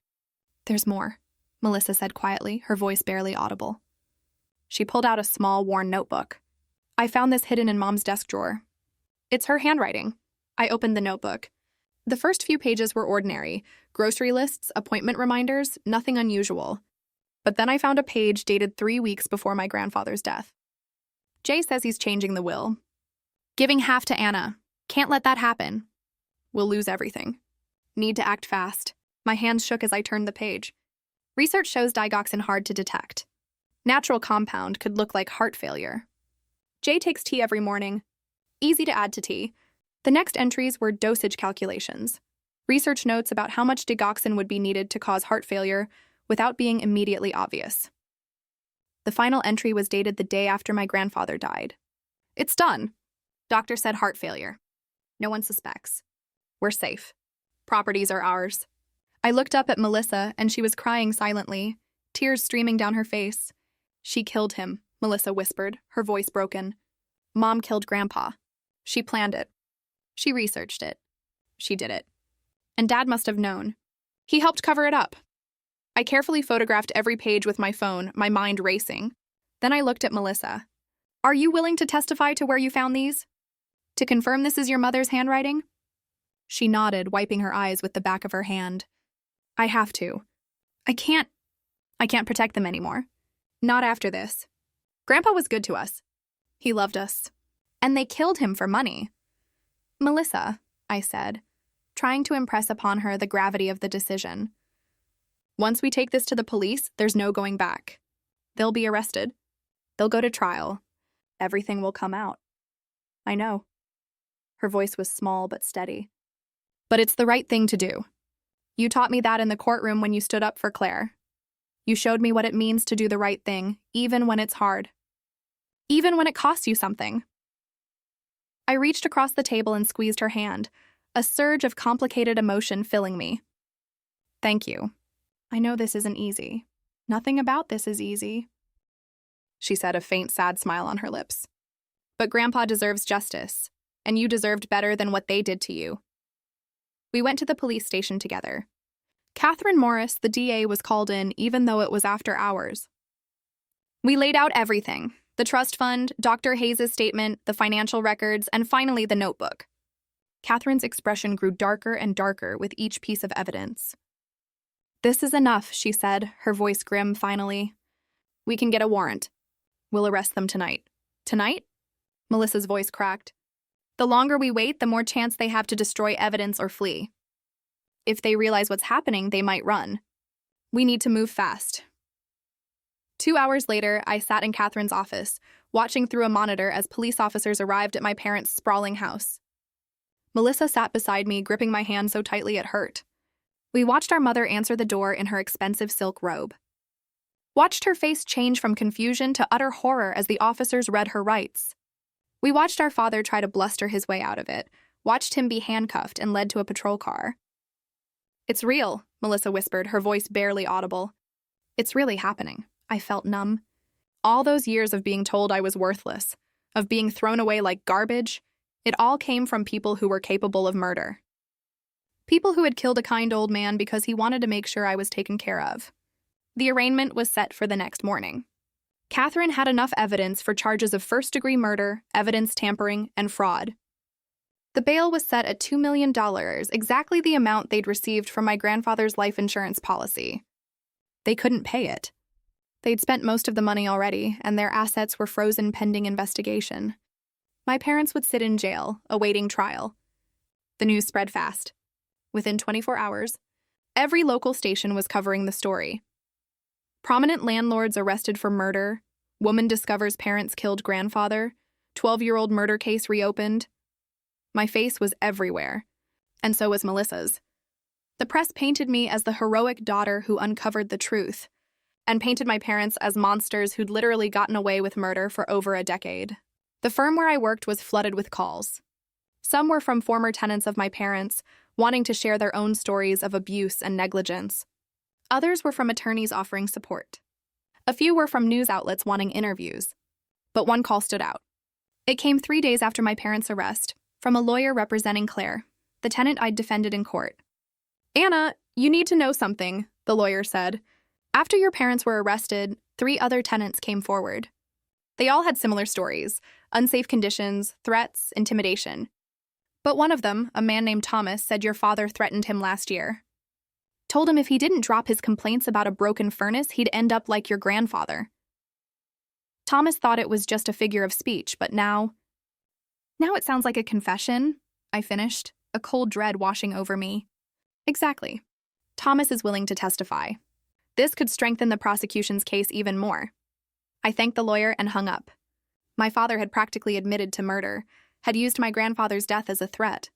"There's more," Melissa said quietly, her voice barely audible. She pulled out a small, worn notebook. "I found this hidden in Mom's desk drawer. It's her handwriting." I opened the notebook. The first few pages were ordinary: grocery lists, appointment reminders, nothing unusual. But then I found a page dated 3 weeks before my grandfather's death. "Jay says he's changing the will. Giving half to Anna. Can't let that happen. We'll lose everything. Need to act fast." My hands shook as I turned the page. "Research shows digoxin hard to detect. Natural compound could look like heart failure. Jay takes tea every morning. Easy to add to tea." The next entries were dosage calculations. Research notes about how much digoxin would be needed to cause heart failure without being immediately obvious. The final entry was dated the day after my grandfather died. "It's done. Doctor said heart failure. No one suspects. We're safe. Properties are ours." I looked up at Melissa, and she was crying silently, tears streaming down her face. "She killed him," Melissa whispered, her voice broken. "Mom killed Grandpa. She planned it. She researched it. She did it. And Dad must have known. He helped cover it up." I carefully photographed every page with my phone, my mind racing. Then I looked at Melissa. "Are you willing to testify to where you found these? To confirm this is your mother's handwriting?" She nodded, wiping her eyes with the back of her hand. "I have to. I can't protect them anymore. Not after this. Grandpa was good to us. He loved us. And they killed him for money." "Melissa," I said, trying to impress upon her the gravity of the decision. "Once we take this to the police, there's no going back. They'll be arrested. They'll go to trial. Everything will come out. I know." Her voice was small but steady. "But it's the right thing to do. You taught me that in the courtroom when you stood up for Claire. You showed me what it means to do the right thing, even when it's hard. Even when it costs you something." I reached across the table and squeezed her hand, a surge of complicated emotion filling me. "Thank you. I know this isn't easy. Nothing about this is easy," she said, a faint, sad smile on her lips. "But Grandpa deserves justice, and you deserved better than what they did to you." We went to the police station together. Catherine Morris, the DA, was called in even though it was after hours. We laid out everything: the trust fund, Dr. Hayes' statement, the financial records, and finally the notebook. Catherine's expression grew darker and darker with each piece of evidence. "This is enough," she said, her voice grim finally. "We can get a warrant. We'll arrest them tonight." "Tonight?" Melissa's voice cracked. "The longer we wait, the more chance they have to destroy evidence or flee. If they realize what's happening, they might run. We need to move fast." 2 hours later, I sat in Catherine's office, watching through a monitor as police officers arrived at my parents' sprawling house. Melissa sat beside me, gripping my hand so tightly it hurt. We watched our mother answer the door in her expensive silk robe. Watched her face change from confusion to utter horror as the officers read her rights. We watched our father try to bluster his way out of it, watched him be handcuffed and led to a patrol car. "It's real," Melissa whispered, her voice barely audible. "It's really happening." I felt numb. All those years of being told I was worthless, of being thrown away like garbage, It all came from people who were capable of murder. People who had killed a kind old man because he wanted to make sure I was taken care of. The arraignment was set for the next morning. Catherine had enough evidence for charges of first-degree murder, evidence tampering, and fraud. The bail was set at $2 million, exactly the amount they'd received from my grandfather's life insurance policy. They couldn't pay it. They'd spent most of the money already, and their assets were frozen pending investigation. My parents would sit in jail, awaiting trial. The news spread fast. Within 24 hours, every local station was covering the story. Prominent landlords arrested for murder, woman discovers parents killed grandfather, 12-year-old murder case reopened. My face was everywhere, and so was Melissa's. The press painted me as the heroic daughter who uncovered the truth, and painted my parents as monsters who'd literally gotten away with murder for over a decade. The firm where I worked was flooded with calls. Some were from former tenants of my parents, wanting to share their own stories of abuse and negligence. Others were from attorneys offering support. A few were from news outlets wanting interviews. But one call stood out. It came 3 days after my parents' arrest, from a lawyer representing Claire, the tenant I'd defended in court. "Anna, you need to know something," the lawyer said. "After your parents were arrested, 3 other tenants came forward. They all had similar stories: unsafe conditions, threats, intimidation. But one of them, a man named Thomas, said your father threatened him last year. Told him if he didn't drop his complaints about a broken furnace, he'd end up like your grandfather. Thomas thought it was just a figure of speech, but now it sounds like a confession," I finished, a cold dread washing over me. "Exactly. Thomas is willing to testify. This could strengthen the prosecution's case even more." I thanked the lawyer and hung up. My father had practically admitted to murder, had used my grandfather's death as a threat.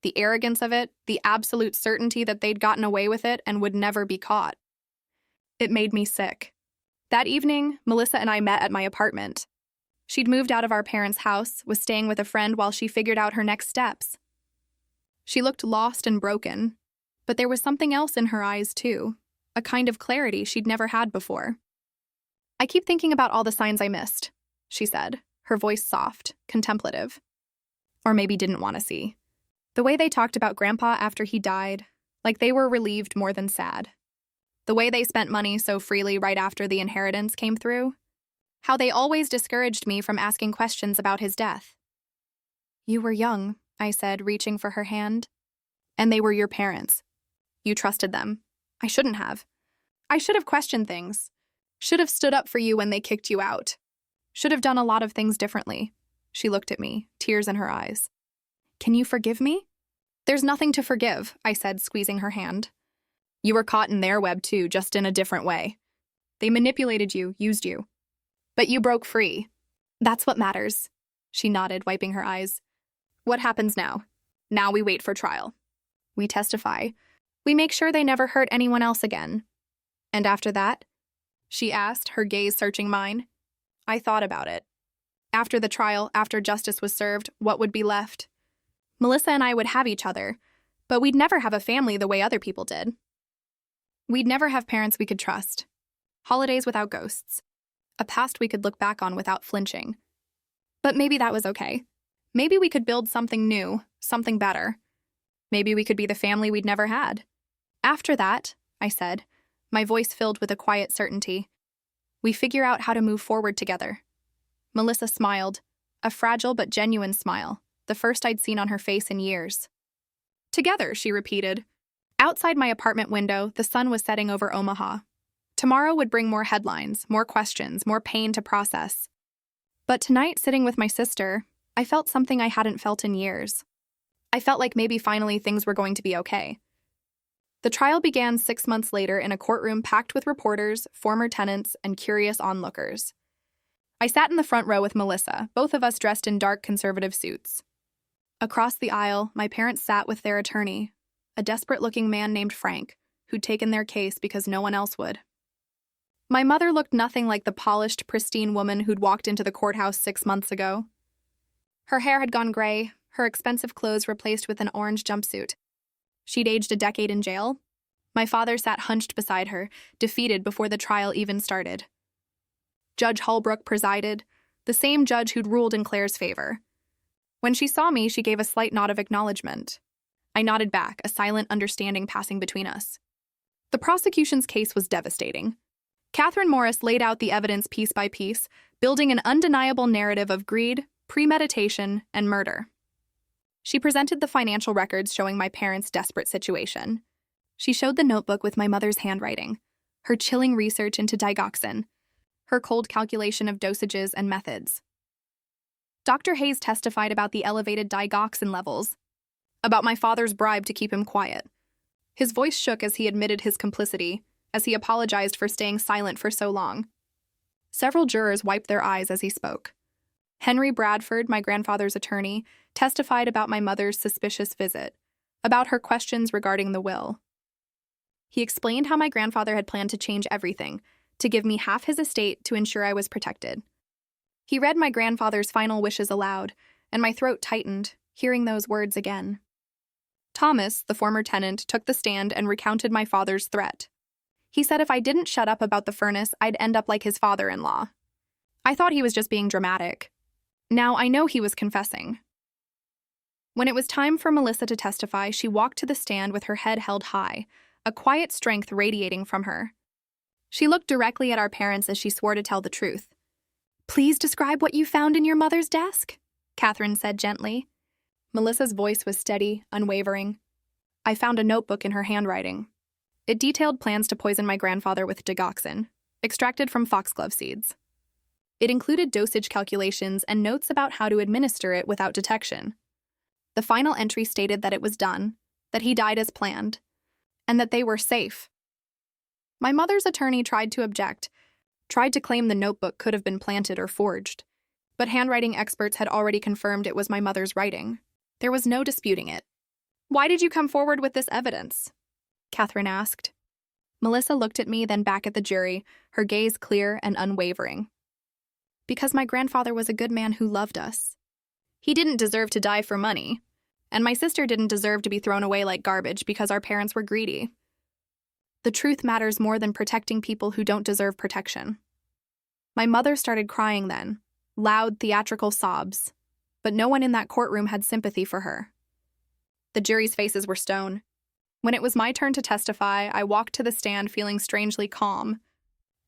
The arrogance of it, the absolute certainty that they'd gotten away with it and would never be caught. It made me sick. That evening, Melissa and I met at my apartment. She'd moved out of our parents' house, was staying with a friend while she figured out her next steps. She looked lost and broken, but there was something else in her eyes too, a kind of clarity she'd never had before. "I keep thinking about all the signs I missed," she said, her voice soft, contemplative. Or maybe didn't want to see. The way they talked about Grandpa after he died, like they were relieved more than sad. The way they spent money so freely right after the inheritance came through. How they always discouraged me from asking questions about his death. "You were young," I said, reaching for her hand. "And they were your parents. You trusted them. I shouldn't have. I should have questioned things. Should have stood up for you when they kicked you out. Should have done a lot of things differently." She looked at me, tears in her eyes. "Can you forgive me?" "There's nothing to forgive," I said, squeezing her hand. "You were caught in their web too, just in a different way. They manipulated you, used you. But you broke free. That's what matters." She nodded, wiping her eyes. "What happens now? Now we wait for trial. We testify. We make sure they never hurt anyone else again. And after that?" she asked, her gaze searching mine. I thought about it. After the trial, after justice was served, what would be left? Melissa and I would have each other, but we'd never have a family the way other people did. We'd never have parents we could trust. Holidays without ghosts. A past we could look back on without flinching. But maybe that was okay. Maybe we could build something new, something better. Maybe we could be the family we'd never had. After that, I said, my voice filled with a quiet certainty, we figure out how to move forward together. Melissa smiled, a fragile but genuine smile, the first I'd seen on her face in years. "Together," she repeated. Outside my apartment window, the sun was setting over Omaha. Tomorrow would bring more headlines, more questions, more pain to process. But tonight, sitting with my sister, I felt something I hadn't felt in years. I felt like maybe finally things were going to be okay. The trial began 6 months later in a courtroom packed with reporters, former tenants, and curious onlookers. I sat in the front row with Melissa, both of us dressed in dark conservative suits. Across the aisle, my parents sat with their attorney, a desperate-looking man named Frank, who'd taken their case because no one else would. My mother looked nothing like the polished, pristine woman who'd walked into the courthouse 6 months ago. Her hair had gone gray, her expensive clothes replaced with an orange jumpsuit. She'd aged a decade in jail. My father sat hunched beside her, defeated before the trial even started. Judge Holbrook presided, the same judge who'd ruled in Claire's favor. When she saw me, she gave a slight nod of acknowledgement. I nodded back, a silent understanding passing between us. The prosecution's case was devastating. Catherine Morris laid out the evidence piece by piece, building an undeniable narrative of greed, premeditation, and murder. She presented the financial records showing my parents' desperate situation. She showed the notebook with my mother's handwriting, her chilling research into digoxin, her cold calculation of dosages and methods. Dr. Hayes testified about the elevated digoxin levels, about my father's bribe to keep him quiet. His voice shook as he admitted his complicity, as he apologized for staying silent for so long. Several jurors wiped their eyes as he spoke. Henry Bradford, my grandfather's attorney, testified about my mother's suspicious visit, about her questions regarding the will. He explained how my grandfather had planned to change everything, to give me half his estate to ensure I was protected. He read my grandfather's final wishes aloud, and my throat tightened, hearing those words again. Thomas, the former tenant, took the stand and recounted my father's threat. He said if I didn't shut up about the furnace, I'd end up like his father-in-law. I thought he was just being dramatic. Now I know he was confessing. When it was time for Melissa to testify, she walked to the stand with her head held high, a quiet strength radiating from her. She looked directly at our parents as she swore to tell the truth. "Please describe what you found in your mother's desk," Catherine said gently. Melissa's voice was steady, unwavering. I found a notebook in her handwriting. It detailed plans to poison my grandfather with digoxin, extracted from foxglove seeds. It included dosage calculations and notes about how to administer it without detection. The final entry stated that it was done, that he died as planned, and that they were safe. My mother's attorney tried to object, tried to claim the notebook could have been planted or forged, but handwriting experts had already confirmed it was my mother's writing. There was no disputing it. "Why did you come forward with this evidence?" Catherine asked. Melissa looked at me, then back at the jury, her gaze clear and unwavering. "Because my grandfather was a good man who loved us. He didn't deserve to die for money, and my sister didn't deserve to be thrown away like garbage because our parents were greedy. The truth matters more than protecting people who don't deserve protection." My mother started crying then, loud, theatrical sobs, but no one in that courtroom had sympathy for her. The jury's faces were stone. When it was my turn to testify, I walked to the stand feeling strangely calm.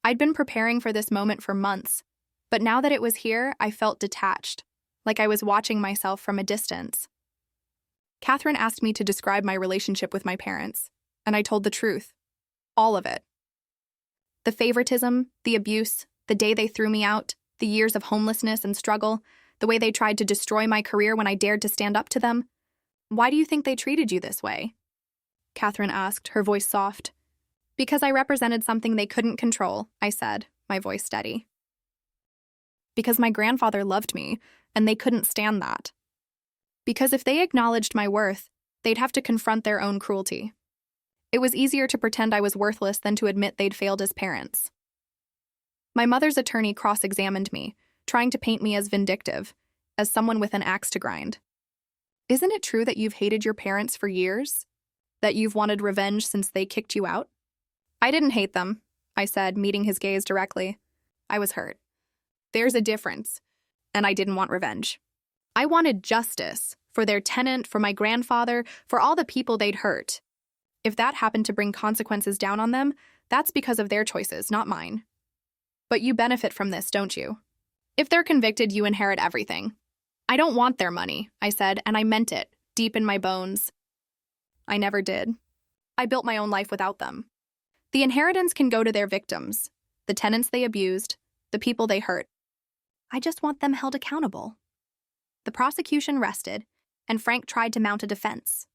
I'd been preparing for this moment for months, but now that it was here, I felt detached, like I was watching myself from a distance. Catherine asked me to describe my relationship with my parents, and I told the truth. All of it. The favoritism, the abuse, the day they threw me out, the years of homelessness and struggle, the way they tried to destroy my career when I dared to stand up to them. "Why do you think they treated you this way?" Catherine asked, her voice soft. "Because I represented something they couldn't control," I said, my voice steady. "Because my grandfather loved me, and they couldn't stand that. Because if they acknowledged my worth, they'd have to confront their own cruelty. It was easier to pretend I was worthless than to admit they'd failed as parents." My mother's attorney cross-examined me, trying to paint me as vindictive, as someone with an axe to grind. "Isn't it true that you've hated your parents for years? That you've wanted revenge since they kicked you out?" "I didn't hate them," I said, meeting his gaze directly. "I was hurt. There's a difference, and I didn't want revenge. I wanted justice for their tenant, for my grandfather, for all the people they'd hurt. If that happened to bring consequences down on them, that's because of their choices, not mine. But you benefit from this, don't you? If they're convicted, you inherit everything. I don't want their money," I said, and I meant it, deep in my bones. I never did. I built my own life without them. The inheritance can go to their victims, the tenants they abused, the people they hurt. I just want them held accountable." The prosecution rested, and Frank tried to mount a defense.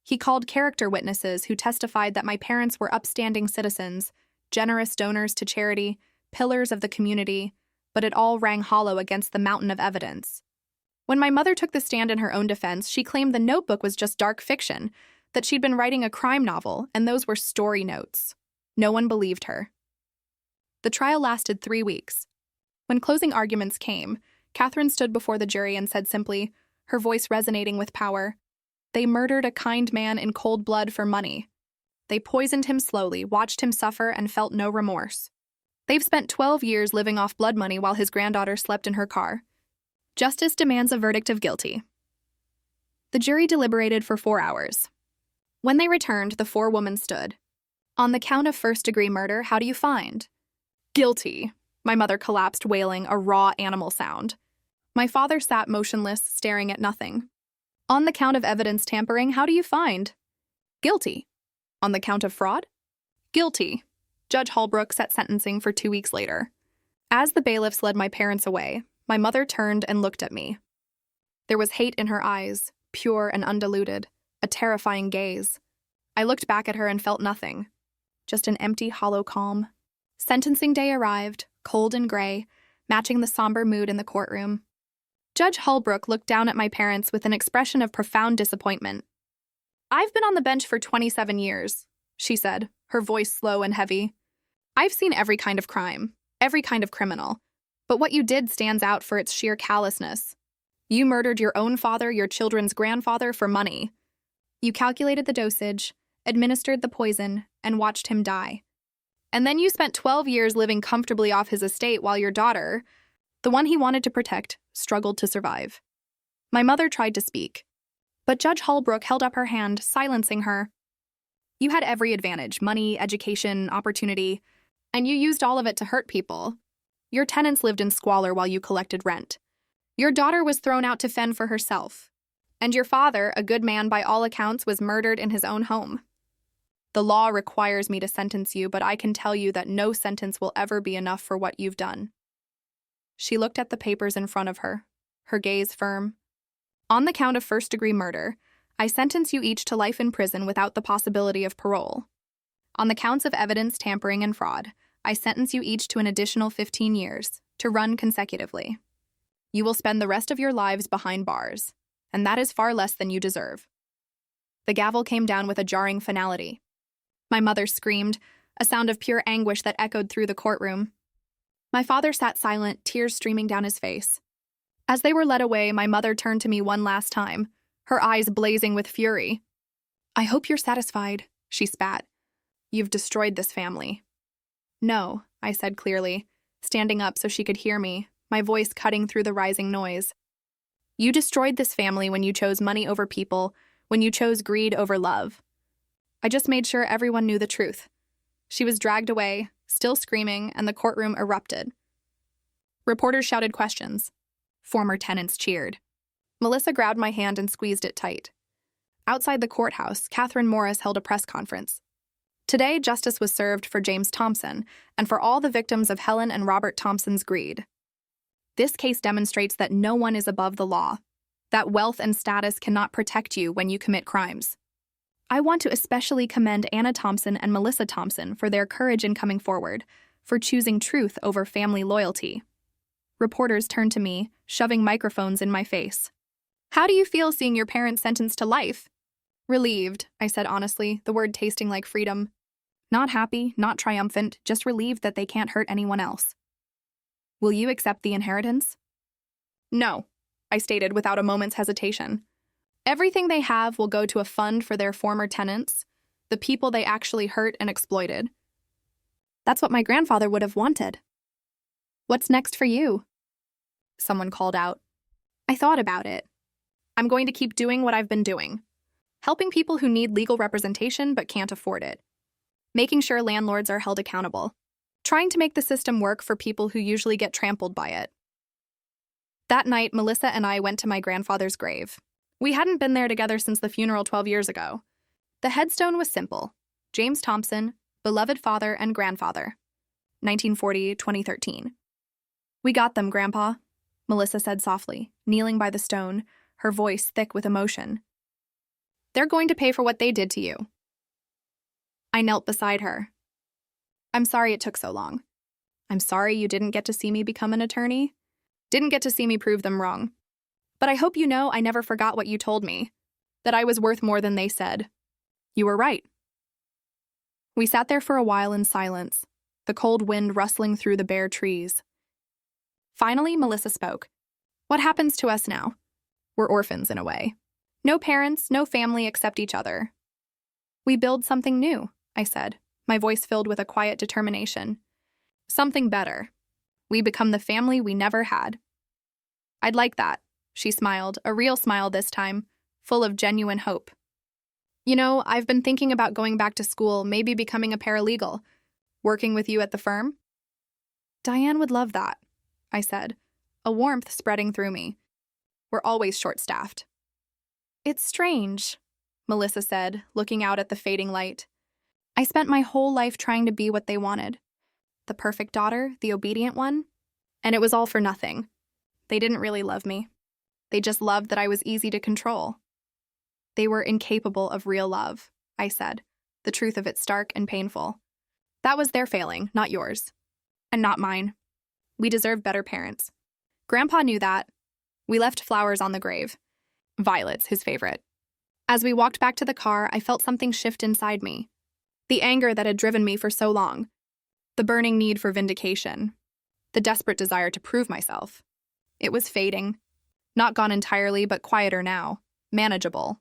He called character witnesses who testified that my parents were upstanding citizens, generous donors to charity, pillars of the community, but it all rang hollow against the mountain of evidence. When my mother took the stand in her own defense, she claimed the notebook was just dark fiction, that she'd been writing a crime novel, and those were story notes. No one believed her. The trial lasted 3 weeks. When closing arguments came, Catherine stood before the jury and said simply, her voice resonating with power, "They murdered a kind man in cold blood for money. They poisoned him slowly, watched him suffer, and felt no remorse. They've spent 12 years living off blood money while his granddaughter slept in her car. Justice demands a verdict of guilty. The jury deliberated for 4 hours. When they returned, the 4 women stood. On the count of first-degree murder, how do you find? Guilty. My mother collapsed, wailing, a raw animal sound. My father sat motionless, staring at nothing. On the count of evidence tampering, how do you find? Guilty. On the count of fraud? Guilty. Judge Holbrook set sentencing for 2 weeks later. As the bailiffs led my parents away, my mother turned and looked at me. There was hate in her eyes, pure and undiluted, a terrifying gaze. I looked back at her and felt nothing. Just an empty, hollow calm. Sentencing day arrived, cold and gray, matching the somber mood in the courtroom. Judge Holbrook looked down at my parents with an expression of profound disappointment. "I've been on the bench for 27 years, she said, her voice slow and heavy. "I've seen every kind of crime, every kind of criminal, but what you did stands out for its sheer callousness. You murdered your own father, your children's grandfather, for money. You calculated the dosage, administered the poison, and watched him die. And then you spent 12 years living comfortably off his estate while your daughter, the one he wanted to protect, struggled to survive." My mother tried to speak, but Judge Holbrook held up her hand, silencing her. "You had every advantage, money, education, opportunity, and you used all of it to hurt people. Your tenants lived in squalor while you collected rent. Your daughter was thrown out to fend for herself, and your father, a good man by all accounts, was murdered in his own home. The law requires me to sentence you, but I can tell you that no sentence will ever be enough for what you've done." She looked at the papers in front of her, her gaze firm. "On the count of first-degree murder, I sentence you each to life in prison without the possibility of parole. On the counts of evidence tampering and fraud, I sentence you each to an additional 15 years, to run consecutively. You will spend the rest of your lives behind bars, and that is far less than you deserve." The gavel came down with a jarring finality. My mother screamed, a sound of pure anguish that echoed through the courtroom. My father sat silent, tears streaming down his face. As they were led away, my mother turned to me one last time, her eyes blazing with fury. "I hope you're satisfied," she spat. "You've destroyed this family." "No," I said clearly, standing up so she could hear me, my voice cutting through the rising noise. "You destroyed this family when you chose money over people, when you chose greed over love." I just made sure everyone knew the truth. She was dragged away, still screaming, and the courtroom erupted. Reporters shouted questions. Former tenants cheered. Melissa grabbed my hand and squeezed it tight. Outside the courthouse, Catherine Morris held a press conference. Today, justice was served for James Thompson and for all the victims of Helen and Robert Thompson's greed. This case demonstrates that no one is above the law, that wealth and status cannot protect you when you commit crimes. I want to especially commend Anna Thompson and Melissa Thompson for their courage in coming forward, for choosing truth over family loyalty. Reporters turned to me, shoving microphones in my face. "How do you feel seeing your parents sentenced to life?" "Relieved," I said honestly, the word tasting like freedom. Not happy, not triumphant, just relieved that they can't hurt anyone else. "Will you accept the inheritance?" "No," I stated without a moment's hesitation. "Everything they have will go to a fund for their former tenants, the people they actually hurt and exploited." "That's what my grandfather would have wanted." "What's next for you?" Someone called out. I thought about it. I'm going to keep doing what I've been doing. Helping people who need legal representation but can't afford it. Making sure landlords are held accountable. Trying to make the system work for people who usually get trampled by it. That night, Melissa and I went to my grandfather's grave. We hadn't been there together since the funeral 12 years ago. The headstone was simple. James Thompson, beloved father and grandfather. 1940-2013. "We got them, Grandpa," Melissa said softly, kneeling by the stone, her voice thick with emotion. "They're going to pay for what they did to you." I knelt beside her. "I'm sorry it took so long. I'm sorry you didn't get to see me become an attorney. Didn't get to see me prove them wrong. But I hope you know I never forgot what you told me, that I was worth more than they said. You were right." We sat there for a while in silence, the cold wind rustling through the bare trees. Finally, Melissa spoke. "What happens to us now? We're orphans in a way. No parents, no family except each other." "We build something new," I said, my voice filled with a quiet determination. "Something better. We become the family we never had." "I'd like that," she smiled, a real smile this time, full of genuine hope. You know, I've been thinking about going back to school, maybe becoming a paralegal, working with you at the firm. Diane would love that, I said, a warmth spreading through me. We're always short-staffed. It's strange, Melissa said, looking out at the fading light. I spent my whole life trying to be what they wanted. The perfect daughter, the obedient one. And it was all for nothing. They didn't really love me. They just loved that I was easy to control. They were incapable of real love, I said, the truth of it stark and painful. That was their failing, not yours. And not mine. We deserve better parents. Grandpa knew that. We left flowers on the grave. Violets, his favorite. As we walked back to the car, I felt something shift inside me. The anger that had driven me for so long. The burning need for vindication. The desperate desire to prove myself. It was fading. Not gone entirely, but quieter now. Manageable.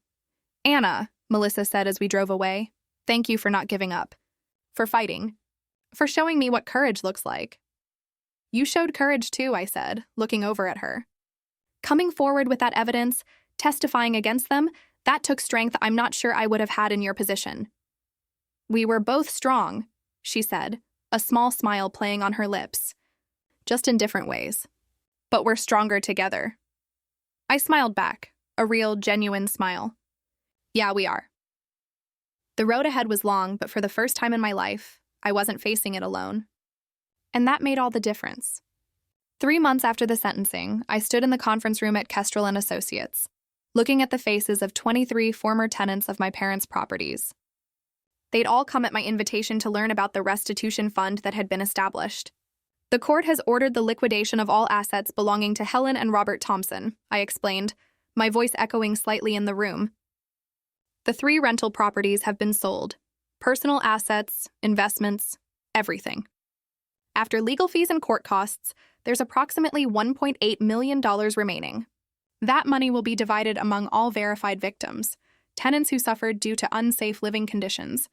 Anna, Melissa said as we drove away, thank you for not giving up. For fighting. For showing me what courage looks like. You showed courage too, I said, looking over at her. Coming forward with that evidence, testifying against them, that took strength I'm not sure I would have had in your position. We were both strong, she said, a small smile playing on her lips. Just in different ways. But we're stronger together. I smiled back, a real, genuine smile. Yeah, we are. The road ahead was long, but for the first time in my life, I wasn't facing it alone. And that made all the difference. 3 months after the sentencing, I stood in the conference room at Kestrel and Associates, looking at the faces of 23 former tenants of my parents' properties. They'd all come at my invitation to learn about the restitution fund that had been established. The court has ordered the liquidation of all assets belonging to Helen and Robert Thompson, I explained, my voice echoing slightly in the room. The 3 rental properties have been sold. Personal assets, investments, everything. After legal fees and court costs, there's approximately $1.8 million remaining. That money will be divided among all verified victims, tenants who suffered due to unsafe living conditions,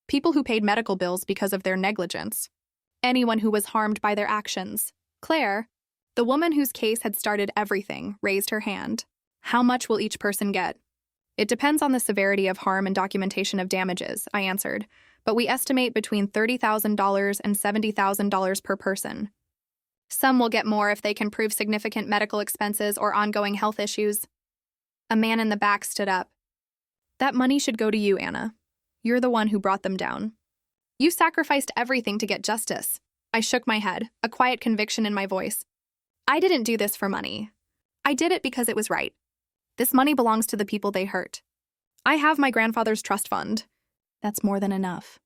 people who paid medical bills because of their negligence, anyone who was harmed by their actions. Claire, the woman whose case had started everything, raised her hand. How much will each person get? It depends on the severity of harm and documentation of damages, I answered, but we estimate between $30,000 and $70,000 per person. Some will get more if they can prove significant medical expenses or ongoing health issues. A man in the back stood up. That money should go to you, Anna. You're the one who brought them down. You sacrificed everything to get justice. I shook my head, a quiet conviction in my voice. I didn't do this for money. I did it because it was right. This money belongs to the people they hurt. I have my grandfather's trust fund. That's more than enough.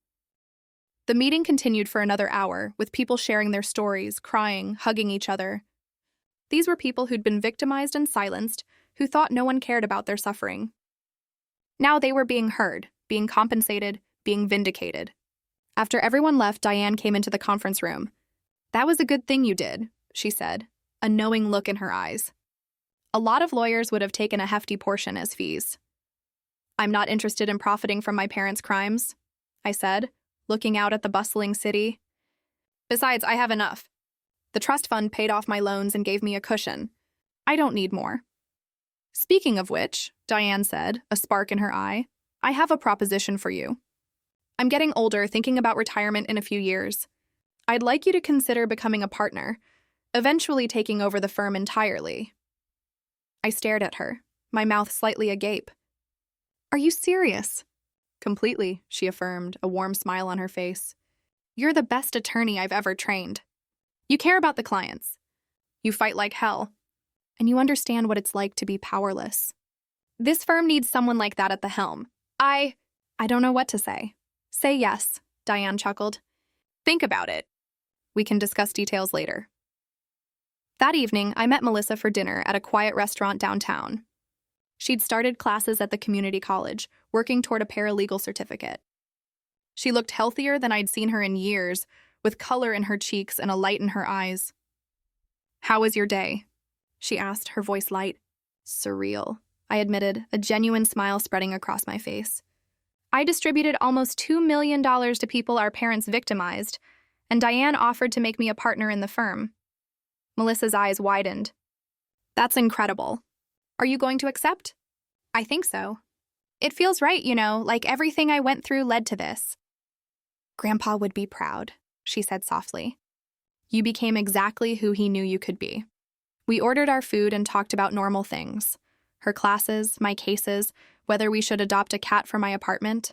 The meeting continued for another hour, with people sharing their stories, crying, hugging each other. These were people who'd been victimized and silenced, who thought no one cared about their suffering. Now they were being heard, being compensated, being vindicated. After everyone left, Diane came into the conference room. That was a good thing you did, she said, a knowing look in her eyes. A lot of lawyers would have taken a hefty portion as fees. I'm not interested in profiting from my parents' crimes, I said, looking out at the bustling city. Besides, I have enough. The trust fund paid off my loans and gave me a cushion. I don't need more. Speaking of which, Diane said, a spark in her eye, I have a proposition for you. I'm getting older, thinking about retirement in a few years. I'd like you to consider becoming a partner, eventually taking over the firm entirely. I stared at her, my mouth slightly agape. Are you serious? Completely, she affirmed, a warm smile on her face. You're the best attorney I've ever trained. You care about the clients. You fight like hell. And you understand what it's like to be powerless. This firm needs someone like that at the helm. I don't know what to say. Say yes, Diane chuckled. Think about it. We can discuss details later. That evening, I met Melissa for dinner at a quiet restaurant downtown. She'd started classes at the community college, working toward a paralegal certificate. She looked healthier than I'd seen her in years, with color in her cheeks and a light in her eyes. How was your day? She asked, her voice light. Surreal, I admitted, a genuine smile spreading across my face. I distributed almost $2 million to people our parents victimized, and Diane offered to make me a partner in the firm. Melissa's eyes widened. That's incredible. Are you going to accept? I think so. It feels right, like everything I went through led to this. Grandpa would be proud, she said softly. You became exactly who he knew you could be. We ordered our food and talked about normal things. Her classes, my cases, whether we should adopt a cat for my apartment.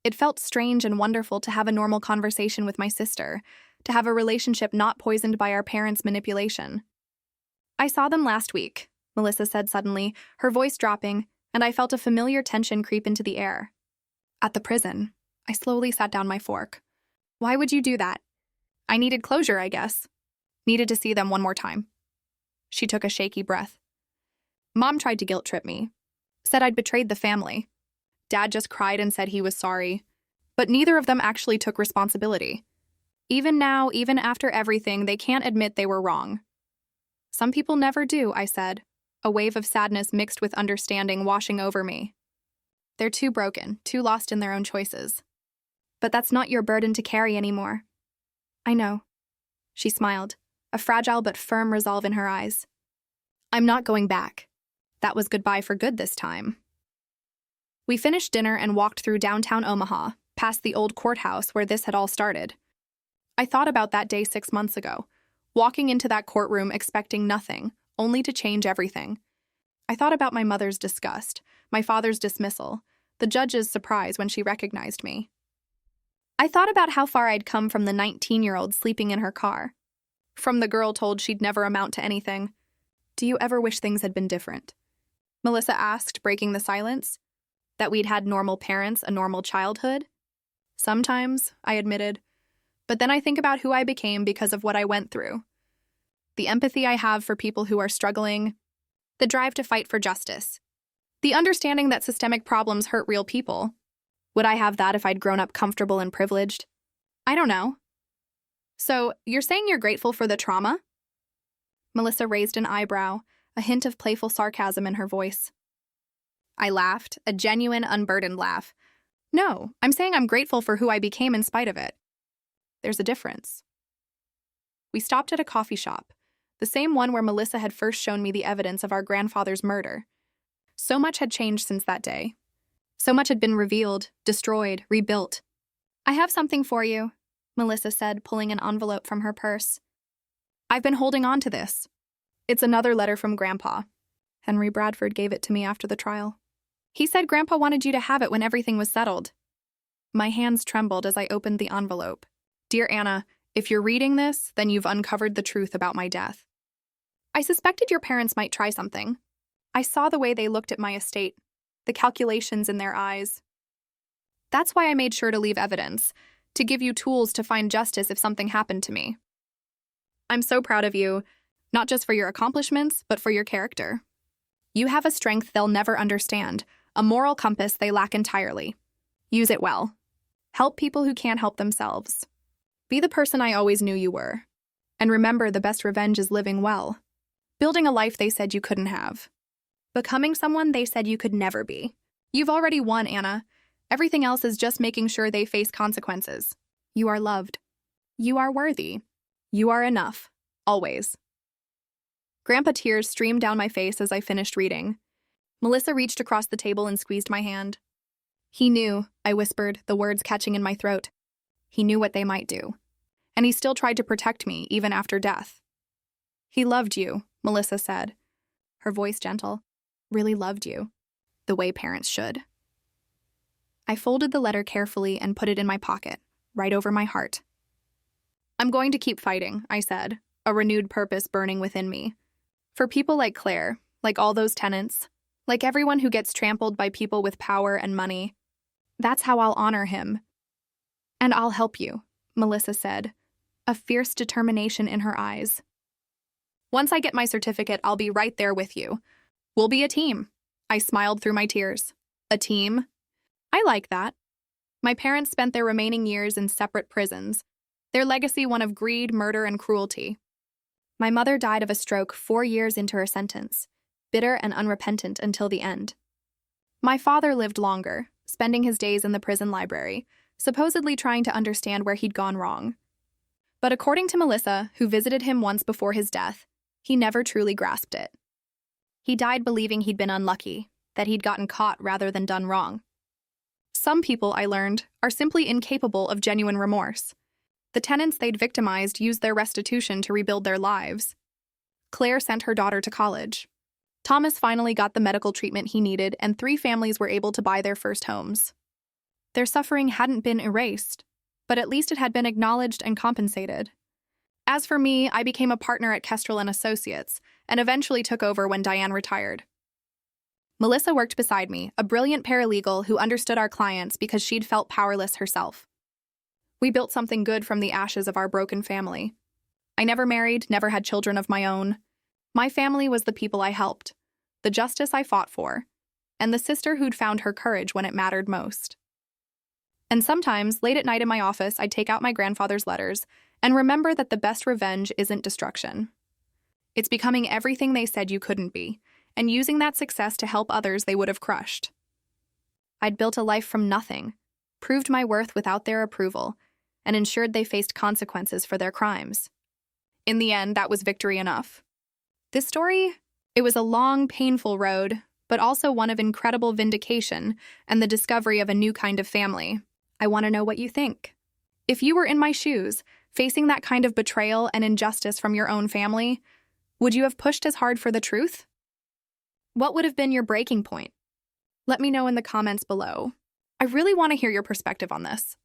It felt strange and wonderful to have a normal conversation with my sister, to have a relationship not poisoned by our parents' manipulation. I saw them last week, Melissa said suddenly, her voice dropping, and I felt a familiar tension creep into the air. At the prison, I slowly sat down my fork. Why would you do that? I needed closure, I guess. Needed to see them one more time. She took a shaky breath. Mom tried to guilt trip me. Said I'd betrayed the family. Dad just cried and said he was sorry. But neither of them actually took responsibility. Even now, even after everything, they can't admit they were wrong. Some people never do, I said, a wave of sadness mixed with understanding washing over me. They're too broken, too lost in their own choices. But that's not your burden to carry anymore. I know. She smiled, a fragile but firm resolve in her eyes. I'm not going back. That was goodbye for good this time. We finished dinner and walked through downtown Omaha, past the old courthouse where this had all started. I thought about that day 6 months ago, walking into that courtroom expecting nothing, only to change everything. I thought about my mother's disgust, my father's dismissal, the judge's surprise when she recognized me. I thought about how far I'd come from the 19-year-old sleeping in her car, from the girl told she'd never amount to anything. Do you ever wish things had been different? Melissa asked, breaking the silence. That we'd had normal parents, a normal childhood? Sometimes, I admitted. But then I think about who I became because of what I went through. The empathy I have for people who are struggling, the drive to fight for justice, the understanding that systemic problems hurt real people. Would I have that if I'd grown up comfortable and privileged? I don't know. So, you're saying you're grateful for the trauma? Melissa raised an eyebrow, a hint of playful sarcasm in her voice. I laughed, a genuine, unburdened laugh. No, I'm saying I'm grateful for who I became in spite of it. There's a difference. We stopped at a coffee shop, the same one where Melissa had first shown me the evidence of our grandfather's murder. So much had changed since that day. So much had been revealed, destroyed, rebuilt. I have something for you, Melissa said, pulling an envelope from her purse. I've been holding on to this. It's another letter from Grandpa. Henry Bradford gave it to me after the trial. He said Grandpa wanted you to have it when everything was settled. My hands trembled as I opened the envelope. Dear Anna, if you're reading this, then you've uncovered the truth about my death. I suspected your parents might try something. I saw the way they looked at my estate, the calculations in their eyes. That's why I made sure to leave evidence, to give you tools to find justice if something happened to me. I'm so proud of you, not just for your accomplishments, but for your character. You have a strength they'll never understand, a moral compass they lack entirely. Use it well. Help people who can't help themselves. Be the person I always knew you were. And remember, the best revenge is living well. Building a life they said you couldn't have. Becoming someone they said you could never be. You've already won, Anna. Everything else is just making sure they face consequences. You are loved. You are worthy. You are enough. Always. Grandpa tears streamed down my face as I finished reading. Melissa reached across the table and squeezed my hand. He knew, I whispered, the words catching in my throat. He knew what they might do. And he still tried to protect me, even after death. He loved you, Melissa said, her voice gentle. Really loved you, the way parents should. I folded the letter carefully and put it in my pocket, right over my heart. I'm going to keep fighting, I said, a renewed purpose burning within me. For people like Claire, like all those tenants, like everyone who gets trampled by people with power and money. That's how I'll honor him. And I'll help you, Melissa said, a fierce determination in her eyes. Once I get my certificate, I'll be right there with you. We'll be a team. I smiled through my tears. A team? I like that. My parents spent their remaining years in separate prisons, their legacy one of greed, murder, and cruelty. My mother died of a stroke 4 years into her sentence, bitter and unrepentant until the end. My father lived longer, spending his days in the prison library, supposedly trying to understand where he'd gone wrong. But according to Melissa, who visited him once before his death, he never truly grasped it. He died believing he'd been unlucky, that he'd gotten caught rather than done wrong. Some people, I learned, are simply incapable of genuine remorse. The tenants they'd victimized used their restitution to rebuild their lives. Claire sent her daughter to college. Thomas finally got the medical treatment he needed, and 3 families were able to buy their first homes. Their suffering hadn't been erased, but at least it had been acknowledged and compensated. As for me, I became a partner at Kestrel & Associates, and eventually took over when Diane retired. Melissa worked beside me, a brilliant paralegal who understood our clients because she'd felt powerless herself. We built something good from the ashes of our broken family. I never married, never had children of my own. My family was the people I helped, the justice I fought for, and the sister who'd found her courage when it mattered most. And sometimes, late at night in my office, I'd take out my grandfather's letters and remember that the best revenge isn't destruction. It's becoming everything they said you couldn't be, and using that success to help others they would have crushed. I'd built a life from nothing, proved my worth without their approval, and ensured they faced consequences for their crimes. In the end, that was victory enough. This story, it was a long, painful road, but also one of incredible vindication and the discovery of a new kind of family. I want to know what you think. If you were in my shoes, facing that kind of betrayal and injustice from your own family, would you have pushed as hard for the truth? What would have been your breaking point? Let me know in the comments below. I really want to hear your perspective on this.